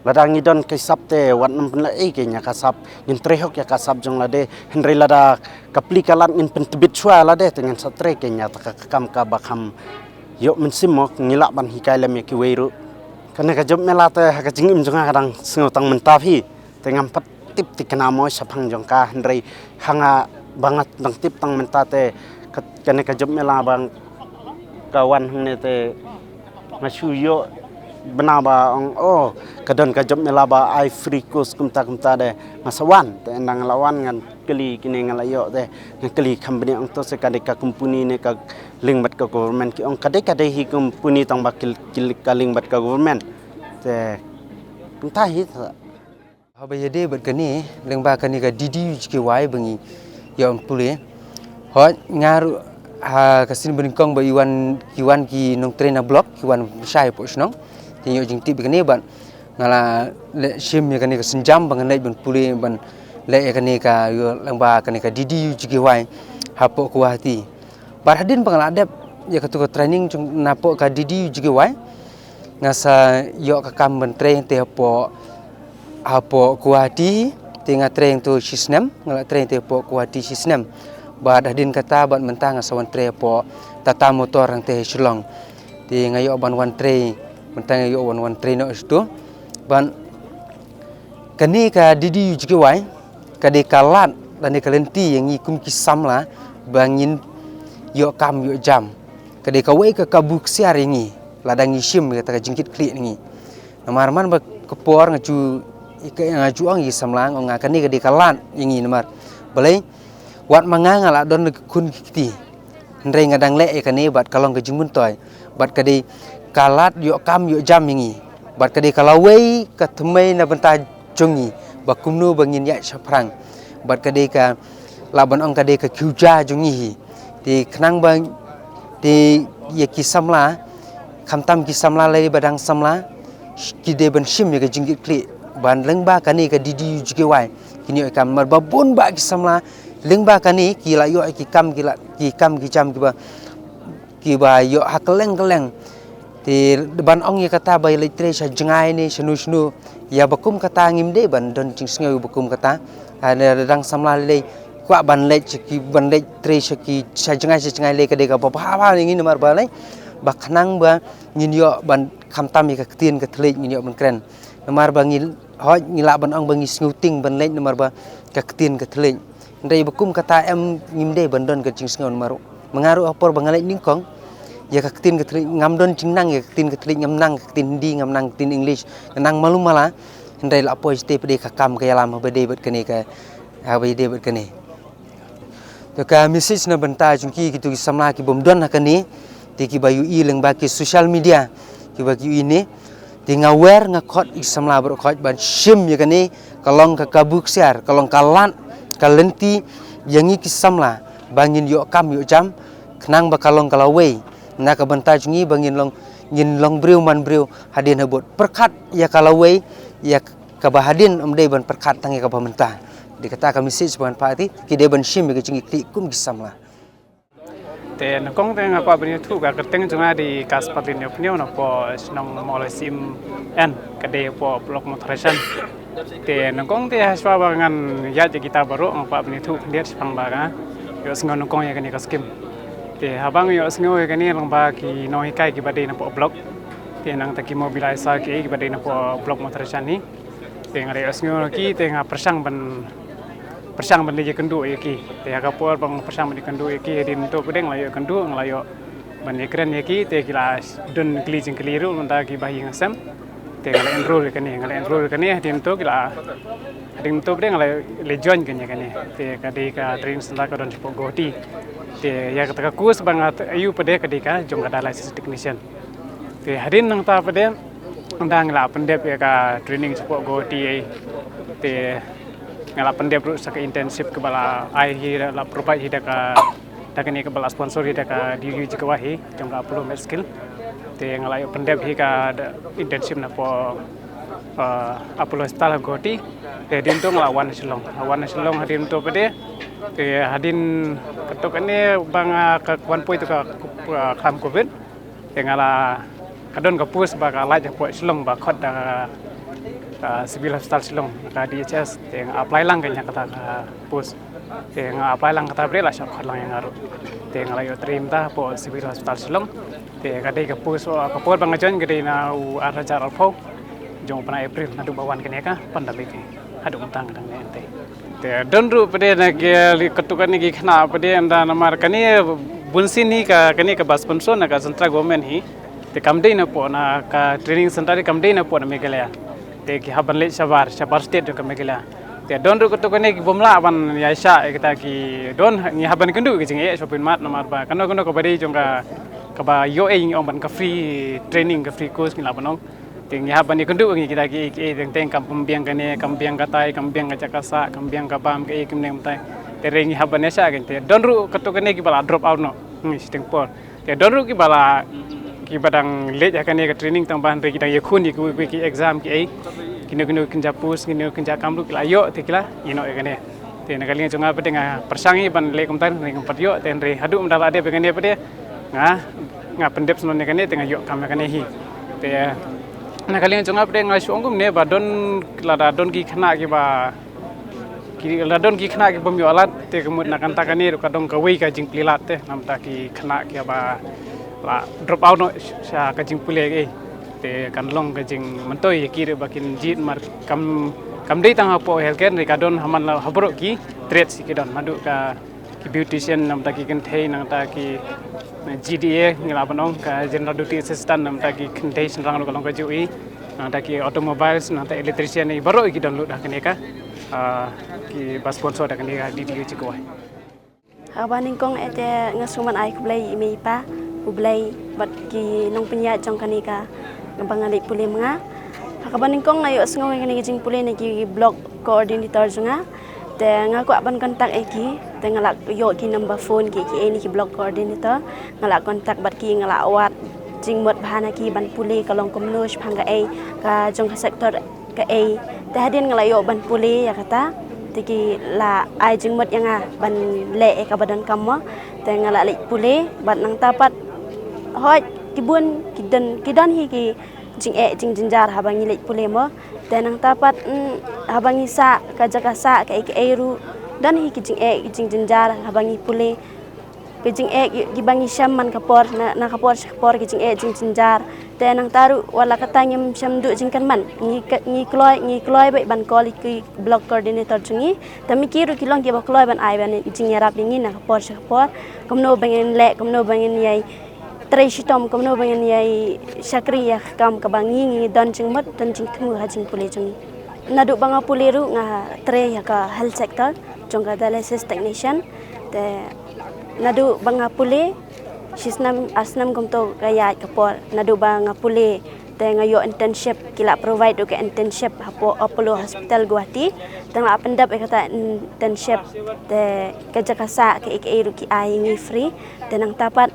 lada ngidon kisap te wan nampen la ke nya kasap nin trehok ya kasap jong lade henry lada kapli kalan in pentebit chua lade tengan satre ke nya kam ka bakam yok mensimok ngilak ban hikai lem ki weiru kana ka job mela te ka jingim jonga kadang sengotang mentapi tengam pat tip tikenamo sapang jongka henry hanga banget tang tip tang mentate kana ka job mela bang kawan hne te masuyo benaba ong oh kadon ka job mela ba ai free course kumta de masawan te endang lawan ngan keli kini ngalayo te keli company ong to se kadeka company ne ka lingbat ka government ki ong kadeka hi company tang bakil ka lingbat ka government te punta hi Habaya de berkani lengba kani ka didi jike wai bengi yang pule hot ngaru ha kasin beringkong ba iwan ki Nongstoin blok kiwan sai po snong ti yo jing ti bekani ban ngala le Shim ya kani ka senjam bangan le ben pule ban le kani ka yo lengba kani ka didi jike wai hapo ku hati bar hadin bangal adep ya katu ka training napo ka didi jike wai ngasa yo ka kam ben train te hapo kuati tinga train tu sisnem ngala train te po kuati sisnem bad hadin kata bad mentang asawan train po tata motor ang te Shillong ti ngayo ban wan train mentang yo wan train no stu ban kani ka didi jiki wai kade kalat dan kalenti yang ikum kisam la bangin yo kam yo jam kade kawai ka kabuk siar ini ladang Shim kata jingkit klik ni namarman ba kepor ngaju ngajuang samlang ong akani ke dikalan ingi nomar balai wat manganga la don kun kiti ndre ngadang le kani bat kalong ke jingmun toy bat kadi kalat yo kam yo jam ingi bat kadi kalawei ka thmei na banta jongi bakumnu bangin ya saprang bat kadi ka laban ong kadi ka kyuja jongi ti khnang bang ti ye kisamla khamtam kisamla le badang samla kide ban Shim ye ke jingit kli ban lengba kani ka didi jike wai kini kam mar babun ba kisamla lengba kani kila yo ki kam ki jam ki ba yo hakeleng ti ban ong ye kata ba le tre sa jengai ni senu ya bakum kata ngimde ban don jing sngai bakum kata ada dang samla le kwa ban le ki ban le tre sa jengai le ka de ka ba ngi mar ba le ba khnang ba ngin yo ban khamtam ye ka tien ka thle ngin yo ban kren namar bangil hoj ngila ban ong bangi snguting ban lej namar ba ka tien ka thle ndai bakum kata em ngimde ban don ka jing sngaw maru mengaru apor bangalej ningkong ya ka tien ka thle ngamdon jingnang ya tien ka thle ngamnang tien hindi ngamnang tien english nang malum mala ndai la po ste pede ka kam ka yalam ba de bat kane ka ha ba de bat kane to ka message na banta jungki kitu samla ki bomdon hakani ti ki bayu i leng ba ki social media ki ba ki ini ti ngawer ngakot isamla berkot ban Shim ya kani kalong ka kabuk siar kalong kalan kalenti yangi kisamla bangin yo kam yo jam khnang ba kalong kalawei na ka banta jungi bangin long breu man breu hadin habot perkat ya kalawei ya ka bahadin umdei ban perkat tangi ka pamenta dikata kami message ban pati ki de ban Shim ya jungi kli kum kisamla te nakong te nga pa bani thu ka kerteng junga di kas patin yo pneu na po nong molosim en kade po blok motoration te nakong te haswa bangan ya je kita baru ang pa bani thu dia sepang baga yo sngo nakong ya kani ka skim te habang yo sngo ya kani lang ba ki no hikai ki bade na po blok te nang ta ki mobilize ki bade na po blok motoration ni te ngare yo sngo ki te nga persang ban leje kendu ki te agapor bang persang ban kendu ki din to pedeng layo kendu nglayo ban ekren ki te kila dun kli jing kliru menta ki bahi ngasem te ngala enroll kani din to kila din to pedeng ngala le join kani te kadi ka training center ka don po goti te ya kata kus bangat ayu pede kadi ka jong kada license technician te hadin nang ta pede ndang la pendep ya ka training po goti te ngala pendep ru saka intensif ke bala ai hi la provide hi ka dak ni ke bala sponsor dak di juga wahi jongga Apollo med skill te ngalai pendep hi ka internship na po Apollo hospital goti te din to nglawan silong hadin to pede te hadin ketok ini bang ke kwan poi to ka kham covid te ngala kadon ka pus ba ka laj po silong ba khot da civil hospital silong ka DHS te apply lang kanya kata pus te apply lang kata bre la syap khot lang yang aru te ngala yo trim ta po civil hospital silong te kadai ka pus ka por bang jon gede na ara jar alpho jong pana April nadu bawan kene ka pandami ke adu untang dang ente te donru pede na ge ketukan ni khna pede anda namar kani bunsin hi ka kani ka bas sponsor na ka central government hi te kamdei na po na ka training center kamdei na po na megalaya te ki haban le sabar state ka megalaya te donru ketukan ni bomla ban ya sha kita ki don ni haban kendu ki jinge shopping mart namar ba kano ko bari jong ka ba yo ong ban ka free training ka free course ni la banong ting ya ban ikundu ngi kita ki teng kampung biang kane kambiang katai kambiang kacakasa kambiang kabam ke kimneng tai te rengi haban esa gen te donru ketukane ki bala drop out no ngi sting por te donru ki bala ki badang le ja kane ka training tambahan re kita yakun ki exam ki ai kino kinja pus kino kinja kamlu ki ayo te kila ino kane te nakali chunga pede nga persangi ban le kumtan ring patyo te re hadu mdala ade begane pede nga pendep sono ne kane tenga yo kam kane hi te na kalian chunga pde ngai songum ne ba don lada don ki khna ki ba ki la don ki khna ki bom yo alat te kemut na kan ta kani ru kadong ka wei ka jing plilat te nam ta ki khna ki ba la drop out no sha ka jing pule ge te kan long ka jing mantoi ki re ba kin jit mar kam dei tang po healthcare ni ka don haman la habro ki trade si ki don madu ka ki beautician nam ta ki kan thei nang ta ki GDA ngila banong ka general duty assistant nam ta ki khendei senrang lo kalong ka jui ta ki automobiles nam ta electrician ni baro ki download dak ne ka ki bas sponsor dak ne ka di ji ko abaning kong ete ngasuman ai kublai imi pa ublai bat ki nong penya jong kani ka ngabang ali puli mga akabaning kong ayo sngong kani jing puli ne ki block coordinator junga te ngaku aban kontak eki te ngalak yo ki number phone ki ini ki block coordinator ngalak kontak bat ki ngalak awat jing mot bahana ki ban puli kalong komnus phanga ai ka jong ka sektor ka ai te hadin ngalak yo ban puli ya kata te ki la ai jing mot yang ban le ka badan kammo te ngalak lik puli bat nang tapat hoj kibun kidan hi ki jing jinjar habang lik puli mo te nang tapat habang isa ka jakasa ka airu dan hi kijing jinjar habangi pule kijing gibangi Shim man kapor na kapor kijing jing jinjar te nang taru wala katanyam Shim du jingkan man ni kloy bai ban kol ki block coordinator jungi tami kiru kilong ki ba kloy ban ai ban jing yarap dingi na kapor komno bangen le komno bangen yai Tresitom komno bangen yai sakri ya kam kabangi ngi dan jing mat dan jing tmu hajing pule jungi nadu banga puleru nga tre ya ka health sector jongga dialysis technician te nadu banga pule sisnam asnam gomto kaya kapor nadu banga pule te ngayo internship kila provide ke internship hapo Apollo hospital Guwahati tang apendap kata internship te kajakasa ke iru ki ai ngi free te nang tapat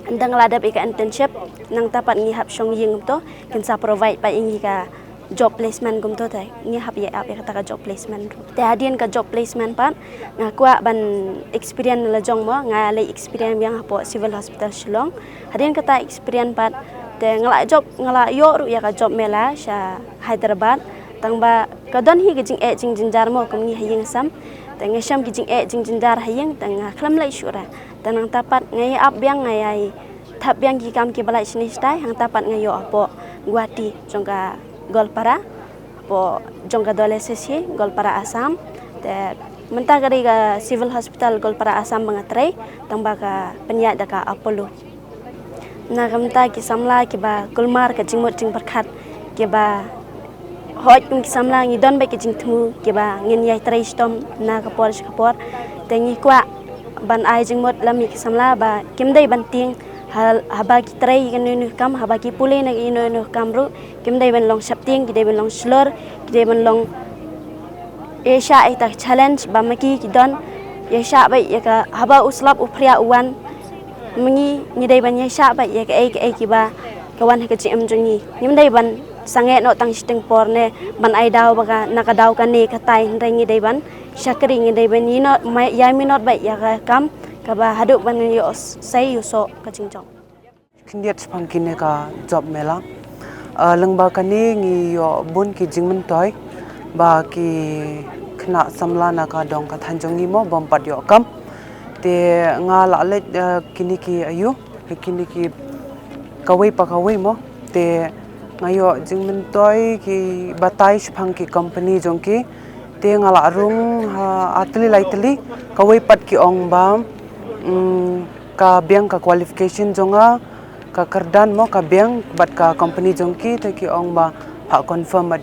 andang ladap ke internship nang tapat ngi hap song ying to kinsa provide pa ingi ka job placement gum to tai ngi hap ya kata ka job placement te hadien ka job placement pan ngakwa ban experience la jong mo ngale experience yang hapo civil hospital Shillong hadien kata experience pan te ngala yo ru ya ka job Mela sha Hyderabad tangba kadon hi jing jinjar mo kum ngi hayeng sam te ngi sham jing jinjar hayeng tang khlam lai shura tanang tapat ngai ap biang ngai thap biang ki kam ki balai sini stai hang tapat ngai yo apo Guwahati jongka Golpara po jongka dialysis hi Golpara Assam te menta gari ga civil hospital Golpara Assam bangatrai tangba ka penya daka Apollo na kamta ki samla ki ba kulmar ka jingmot jing barkhat ki ba hoj ki samla ngi don ba ki jing thmu ki ba ngin yai trai stom na kapor te ngi kwa ban ai jingmot lami ki samla ba kimdai banting haba ki trai kan kam haba ki pule na ino kamru kimdai ban long sapting ki dai ban long slur ki dai ban long Asia ita challenge ba maki ki don ya syak baik ya ka haba uslap upria uan mengi ngidai ban ya syak baik ya ka ai kiba kawan ka cim jungi nimdai ban sange no tang sting porne ban ai daw baga nakadaw ka ne ka tai ndai ngidai ban syakri ngidai ban ni not ya mi not baik ya ka kam ka ba haduk ban yo sai yo so ka jingjong kindiat spangkine ka job mela lengba kani ngi yo bun ki jingmen toy ba ki khna samla na ka dong ka thanjongi mo bompat yo kam te nga la le kini ki ayu kini ki kawai pa kawai mo te ngayo jingmen toy ki batai spang ki company jong ki te nga la rung atli laitli kawai pat ki ong ba ka biang ka qualification jonga ka kerdan mo ka biang bat ka company jongki te ki ong ba ha confirm bat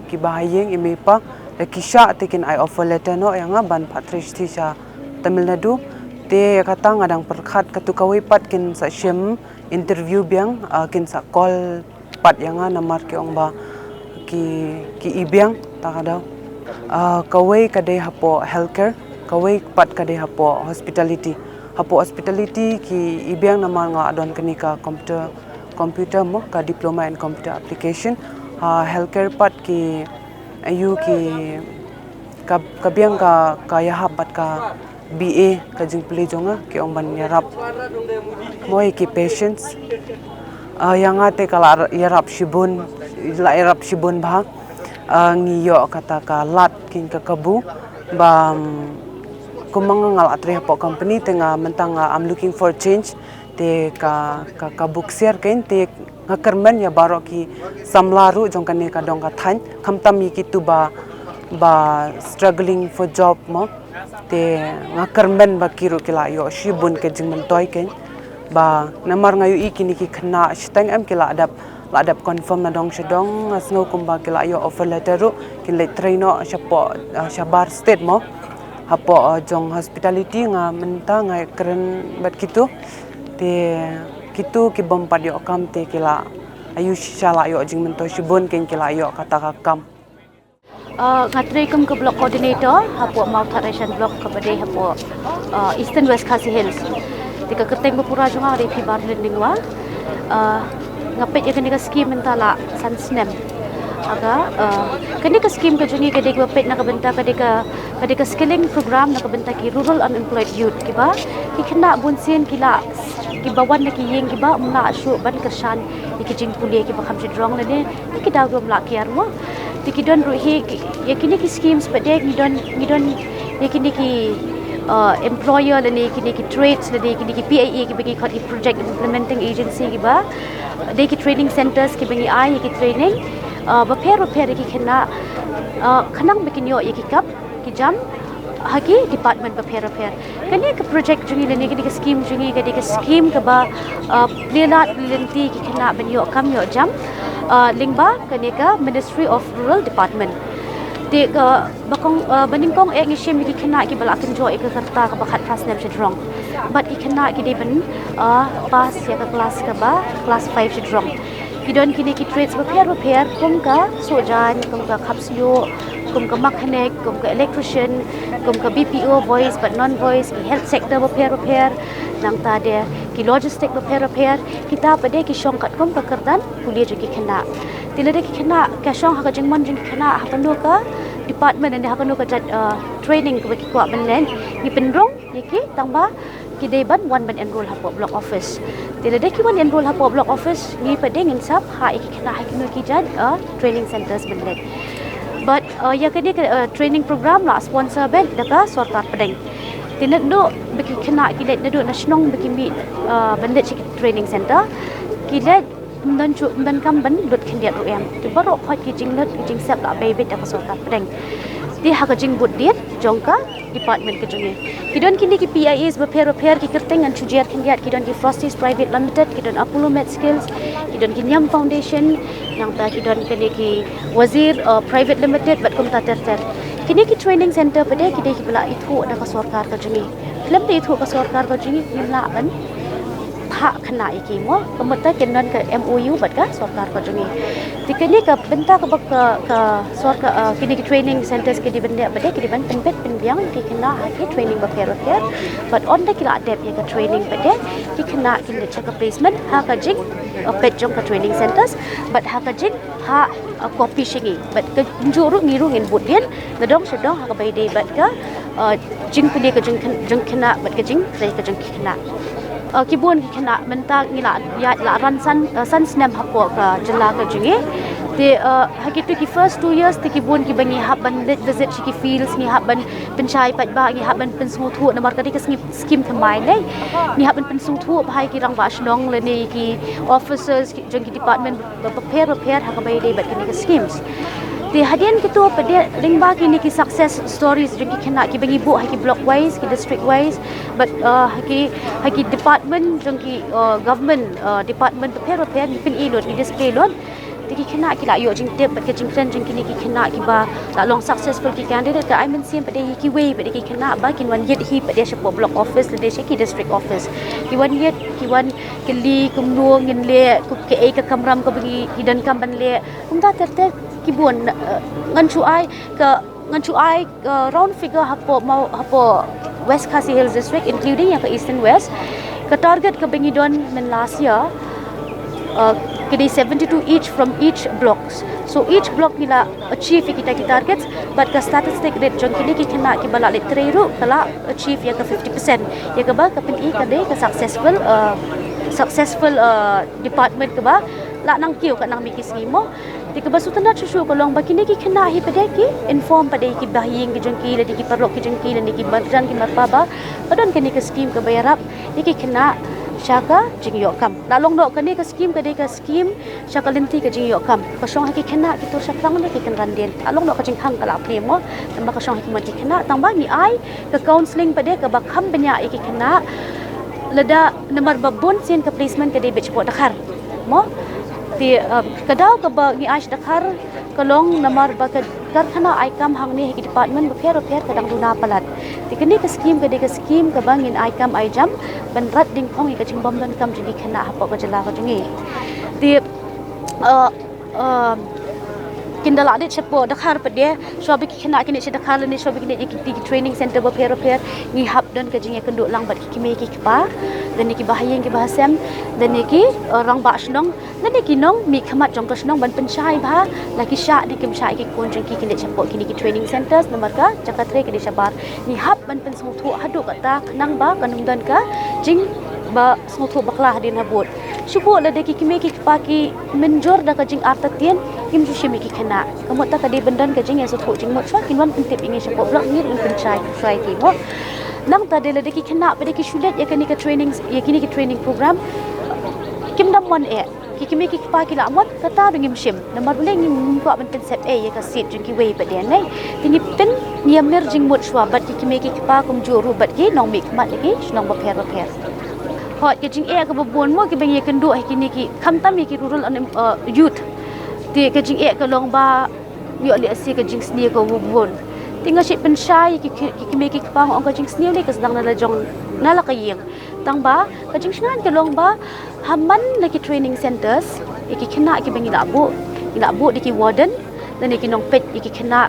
ki bahayeng ime pa ki sha te kin I offer letter no yanga ban patrish ti sha Tamil Nadu te kata ngadang perkhat katu kawai pat kin sa Shim interview biang kin sa call pat yanga namar ki ong ba ki ibiang ta kada kawai kadai hapo healthcare kawai pat kadai hapo hospitality hapo hospitality ki ibiang namar nga adon kenika computer mo ka diploma in computer application healthcare pat ki ayu ki ka biang ka yahap bat ka BA ka jingpli jonga ki ong ban yarap moi ki patients yang ate kala yarap shibun ba ngiyo kata ka lat kin ka kabu ba kumang ngal atri hapo company tenga mentang I'm looking for change te ka book share kain te ngakermen ya baro ki samlaru jong kane ka dong ka than khamtam yi ki tu ba struggling for job mo te ngakermen ba kiru kila yo shibun ke jingmen toy kain ba namar ngayu ikini ki khna stang am kila adap confirm na dong shedong asngo kumba kila yo offer letter ru kin le traino shapo shabar state mo hapo jong hospitality nga menta nga keren bat kitu te kitu ki bompat yo kam te kila ayu shala yo jing mento shibun ken kila yo kata ka kam ngatri kum ke block coordinator hapo multiracial block ke bade hapo eastern west khasi hills tika keteng pura jonga ri phi bar lingwa ngapet ya kenika scheme mentala sansnem aga kenika scheme ke jungi ke dek pet nak benta kadika skilling program nak benta ki rural unemployed youth kiba ki khna bunsen kila ki bawan na ki yeng kiba mla shu ban kershan ki jing pulia ki bakham jidrong ne ki dagum la ki arwa ki don ruhi ya kini ki schemes pede ki don ya kini ki employer le kini ki trades le kini ki PAE ki bagi khot project implementing agency kiba de ki training centers ki bagi ai ki training baper ki khna khanang bikin yo ki kap ki jam hagi department baper kani ke project jungi le ni ke scheme jungi ke de scheme ke ba lela lenti ki khna ben yo kam yo jam lingba kani ka Ministry of Rural Department de bakong baningkong ek Shim ki khna ki bala kan jo ek karta ka bakhat fasnem shidrong but ki khna ki de ben pass ya ka class 5 shidrong kidon kini ki trades repair kum ka sojan kum ka khapsyo kum ka mechanic kum ka electrician kum ka BPO voice but non voice ki health sector repair nang ta de ki logistic repair kita pade ki shongkat kum ka kerdan kuliah je ki khna tilade ki khna ka shong ha ka jingmon jing khna ha panu ka department and ha panu ka training ko ki kwa benlen ni penrong ki tangba ki deban one ban enroll hapo block office tilade ki one enroll hapo block office ni padeng insap ha ki khna ha ki ki jad training centers benlen but ya kadi training program la sponsor ben daga sortar padeng tinat do beki khna ki let do national beki mi benlet training center ki let dan kam ban lut khindiat ruem tu baro khot ki jinglet ki jingsap la baby daga sortar padeng di ha ka jing bud diet jongka department ke jungi kidon kini ki PIAs repair ki kerteng an chujiat khindiat kidon ki Frosties Private Limited kidon Apollo Med Skills kidon ki Nyam Foundation yang ta kidon kini ki Wazir Private Limited bat kum ta ter kini ki training center pade ki bela itu daga sarkar ke jungi film te itu ka sarkar ke jungi nimla ban hak kena iki mo kemudian kenan ke MOU bat ka sarkar ka jungi tikani ka Bynta ke sarkar kini ke training centers ke di benda bade ke di ban penbet penbiang ki kena haki training ba per but on the kila adep ya ke training bade ki kena kini check placement ha ka jing pet jong ka training centers but ha ka jing ha copy shingi but ke juru ngiru ngin budien nadong sedong ha ka bai de bat ka jing puni ke jing kena bat ke jing sai ke jing kena kibun kena mentak ngila ya la ran san snam hapo ka jela ka jingi the hakitu ki first 2 years te kibun ki bangi haban visit ki fields ni haban penchai pat ba ni haban pensung thu namar ka di scheme thamai le ni haban pensung thu bhai ki rang ba shnong le ni ki officers ki jeng ki department prepare ha ka bai de bat ki schemes the hadian kitu pada ringba kini ki success stories jeng ki kena ki bagi bu haki block wise ki district wise but haki department jeng ki government department prepare ni pin ilot ki display lot ki kena ki la yo jeng tip ke jeng trend jeng kini ki kena ki ba la long successful ki candidate ka I mean sim pada ki way pada ki kena ba kin wan yet hi pada shapo block office le ki district office ki wan yet ki wan ke li kumnuang ngin le ku ke ai ka kamram ka bagi hidan kam ban le kumta ter kibun ngan chu ai round figure hapo West Khasi Hills district including yang ke East and West ke target ke bengidon men last year kedi 72 each from each blocks so each block nila achieve kita targets but ke statistic rate jong kini ki kena ki bala le treru kala achieve ya ke 50% ya ke ba ke pin ke de ke successful department ke ba la nang kiu ka nang mikis ngimo di ke basu tanda chuchu ko long bakini ki kena hi pade ki inform pade ki bahing ki jengki le ki perlok ki jengki le ki barjan ki marpaba padon kini ke scheme ke bayarap ki kena syaka jing yokam la long no kini ke scheme ke de ke scheme syaka lenti ke jing yokam ko shong ki kena ki tur syaklang le ki kan randien along no ka jing khang kala premo tamba ka shong ki man ki kena tamba ni ai ke counseling pade ke bakam benya ki kena leda nomor babon sin ke placement ke de bech po dakhar mo ti kadau ke ba ni aish dakhar kalong namar ba ke karkhana aikam hang ni ki department repair kadang duna palat ti kini ke scheme ke scheme ke bangin aikam aijam ban rat ding ong ke jingbom don kam jingi khana hapo ke jela ka jingi ti kindala de chepo dakhar pade shobi ki khana kini che dakhar ni shobi kini ki training center ba repair ni hab don ke jingi kenduk lang bat ki me ki pa dan ni ki bahayeng ki bahasem dan ni ki rang ba shnong dan ni ki nong mi khamat jong ka shnong ban penchai ba laki sha di kim sha ki kon jeng ki kini chepo kini ki training centers nomor ka jakatre ki sabar ni hab ban pen smutu hadu kata nang ba kanung dan ka jing ba smutu baklah din habut syukur la de ki me ki pa ki menjor da ka jing artatien kim ju shimi ki khana kamu ta ka di bendan ka jing ya sutu jing mo chwa kin wan pentip ingi chepo blok ngir in penchai try ki mo nang ta de la de ki khana pada ki shulet ya kini ka training ya kini ki training program kim dam one e ki kimi ki pa ki la mot kata dengim shim namar boleh ngim ko ben pensep e ya ka sit jing ki way pa de nai tingi pen niam ner jing mot shwa bat ki kimi ki pa kum juru bat ki nong mik mat lagi nong ba per hot ki jing e ka babon mo ki ben ye kendu ai kini ki khamtam ye ki rural youth ti ka jing e ka long ba yo le si ka jing sni ko babon tinga shi pen shai ki kimi ki pa ong ka jing sni le ka sedang na la jong na la ka yeng tang ba ka jing snan ka long ba haman lagi training centers iki kena ki bengi labu di ki warden dan iki nong pet iki kena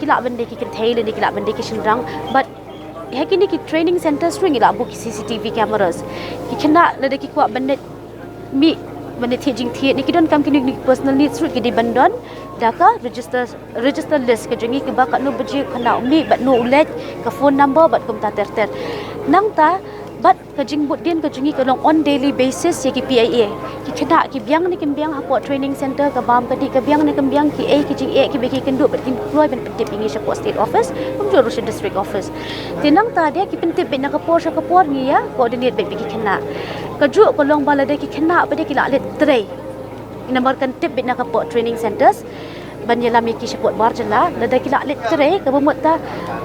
kila bende ki kentai dan kila bende ki shinrang but hakini ki training centers ring labu ki CCTV cameras ki kena lada ki kwa bende mi bende thejing the ni ki don kam kini personal needs ki di bandon daka register list ke jengi ke baka no beji kena mi but no ulet ke phone number but kum ta ter nang ta but kajing bud dian kajingi kalong on daily basis ye ki PIA ki kena ki biang ni kim biang hapo training center ka bam kadi ka biang ni kim biang ki a ki jing a ki beki kendu but kin ploy ben pentip ingi shapo state office kum joro district office tinang ta dia ki pentip ben ka por ni ya coordinate ben beki kena kaju kalong bala de ki kena pada ki la let tray nomor kan tip ben ka po training centers ban yala mi ki shapo bar jala lada ki la let tray ka bomot ta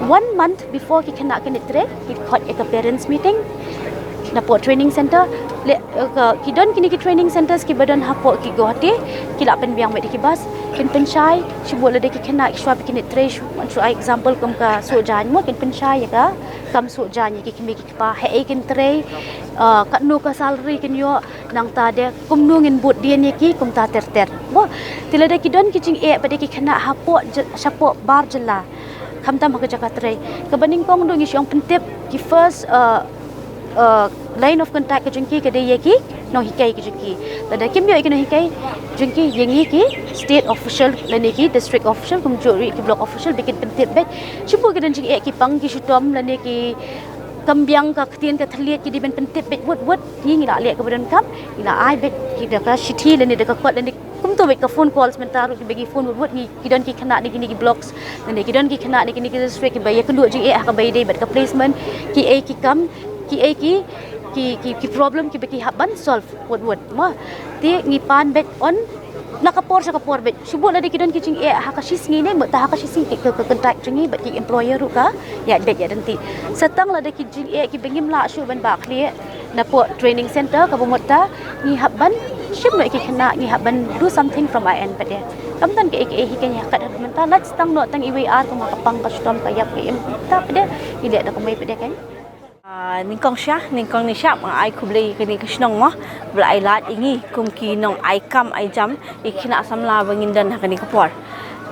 1 month before ki kena ken tray ki hot ek parents meeting na po training center le ki don kini ki training centers ki badan hapo ki gohati ki la pen biang me ki bas kin penchai shibol de ki kena shwa ki ne tray shu example kum ka so jan mo kin penchai ya ka kam su janya ki kimi ki pa he kin tre kat nu ka salary kin yo nang ta de kum nu ngin but dia ni ki kum ta ter bo tila de ki don ki jing e pada ki kena hapo sapo bar jela kam tam ka jakat tre ka baning pong do ngi siong pentip ki first line of contact ke jengki ke dia ki no hikai ke jengki tada kim yo ke no hikai jengki yengi ki state official lani ki district official kum juri ki block official bikin pentip bet cuba ke dan jeng ki pang ki sutom lani ki kambiang ka ketien ka thliet ki di ben pentip bet wot ni ngi la le ke badan kam ila ai bet ki da ka city lani da ka kot lani kum to bet ka phone calls mentaru ki bagi phone wot ni ki don ki kena ni ki blocks lani ki don ki kena ni ki district ki bayar kendu jeng ka bayar dei bet ka placement ki ki kam ki problem ki beki haban solve wot ma ti ngipan bet on nakapor sa kapor bet subo la dikidon ki jing hakasis ngi ne ta hakasis ki ke contact jingi bet ki employer ru ka ya bet ya danti setang la ki jing ki bengim la su ban ba clear na po training center ka bomota ngi haban shim no ki kena ngi haban do something from my end bet ya kam tan ki hi kan ya kat mental let's tang no tang iwr ko makapang ka stom ka yap ki ta pede ide da ko mai pede kan ningkong syah ningkong ni syap ai kublai kini kesnong mah belai lat ingi kumki nong ai kam ai jam ikina samla bangin dan kini kapor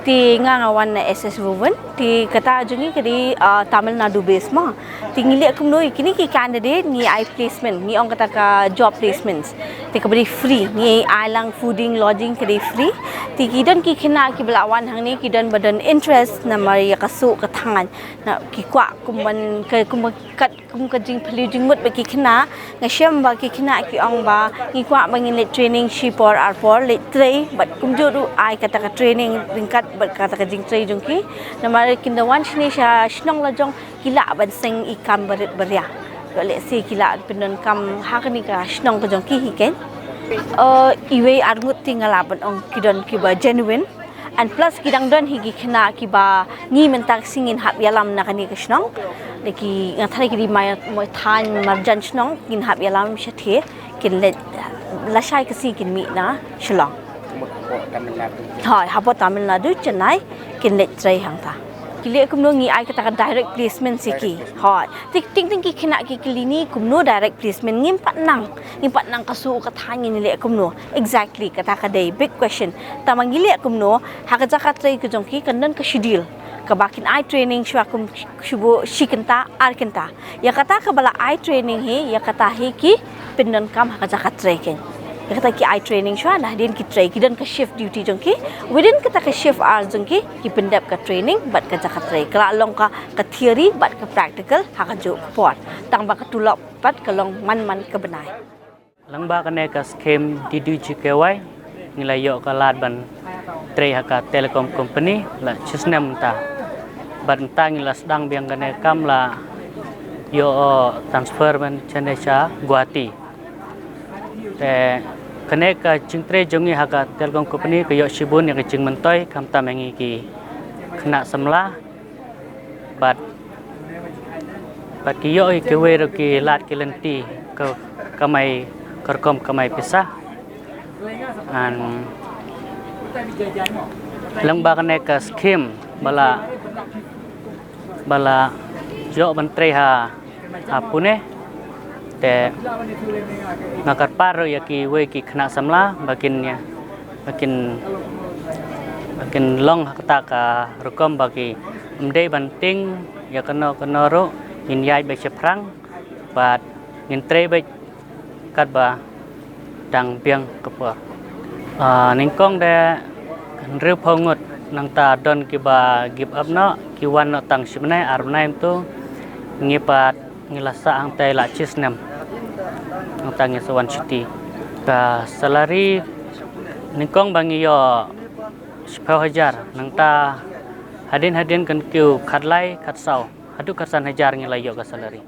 ti ngangawan na SS woven ti kata jungi kedi Tamil Nadu base mah tinggi liat kumno ikini ki candidate ni ai placement ni ong kata ka job placements ti kabri free ni ai lang fooding lodging kedi free ti kidan ki kina ki belawan hang ni kidan badan interest na mari kasu katangan na ki kwa kumban ke kat kum kajing peli jingmut bagi kina ngasem bagi kina ki ong ba ki kwa bangin le training shipor arpor le trei bat kumjuru ai kata ka training ringkat bat kata ka jing trei jongki na mari kinda wan shni sha shnong la jong kila ban seng ikam berit beria ko le si kila penon kam hakni ka shnong ka jongki hiken iwe arngut tingala ban ong kidon ki ba genuine and plus kidang don higi kena ki ba ngi mentak singin hap yalam na kani kasnong leki ngathari ki mai than marjan snong kin hap yalam shathe kin le lashai kasi kin mi na shlong thoi hapo Tamil Nadu Chennai kin le trai hang ta kile kumno ngi ai kata direct placement siki hoi ting ki kena ki klini kumno direct placement ngim patnang kasu ka thangin le kumno exactly kata ka dei big question tamangi le kumno hakaja ka trai ku jongki kandan ka schedule kabakin ai training shwa kum shubo shikenta arkenta ya kata ka bala ai training he ya kata he ki pindan kam hakaja ka trai ken ya kata ki ai training shwa nah din ki trai ki dan ka shift duty jongki within kata ka shift hour jongki ki pindap ka training bat ka jaka trai kala long ka theory bat ka practical hakajo pot tang ba ka tulop bat ka long man ka benai lang ba ka ne ka scheme didu chikewai nilayo ka lat ban trai haka telecom company la chisnem ta ban tang la sedang biang kane kam la yo transfer ban chanesha guati te kane ka chingtre jongi haka telecom company ka yo shibun ya ka ching mentoi kam ta mengi ki kena samla bat ki yo ki we ro ki lat ki lenti ka kamai kerkom kamai pisah an lang ba kane ka scheme bala jo menteri pune te ngakar paro ya ki we ki kena samla makin long kata ka rukom bagi mdei banting ya kena ro in yai be cheprang bat ngin tre be kat ba dang piang kapur ningkong de reu pongot nang ta don ki ba give up no ki wan no tang shimnai arnai tu ngipat ngilasa ang tai la chisnem nang tang sawan city ka salary ningkong bangi yo 10,000 nang ta hadin kan kiu khatlai khatsau hadu khasan hajar ngilai yo ka salary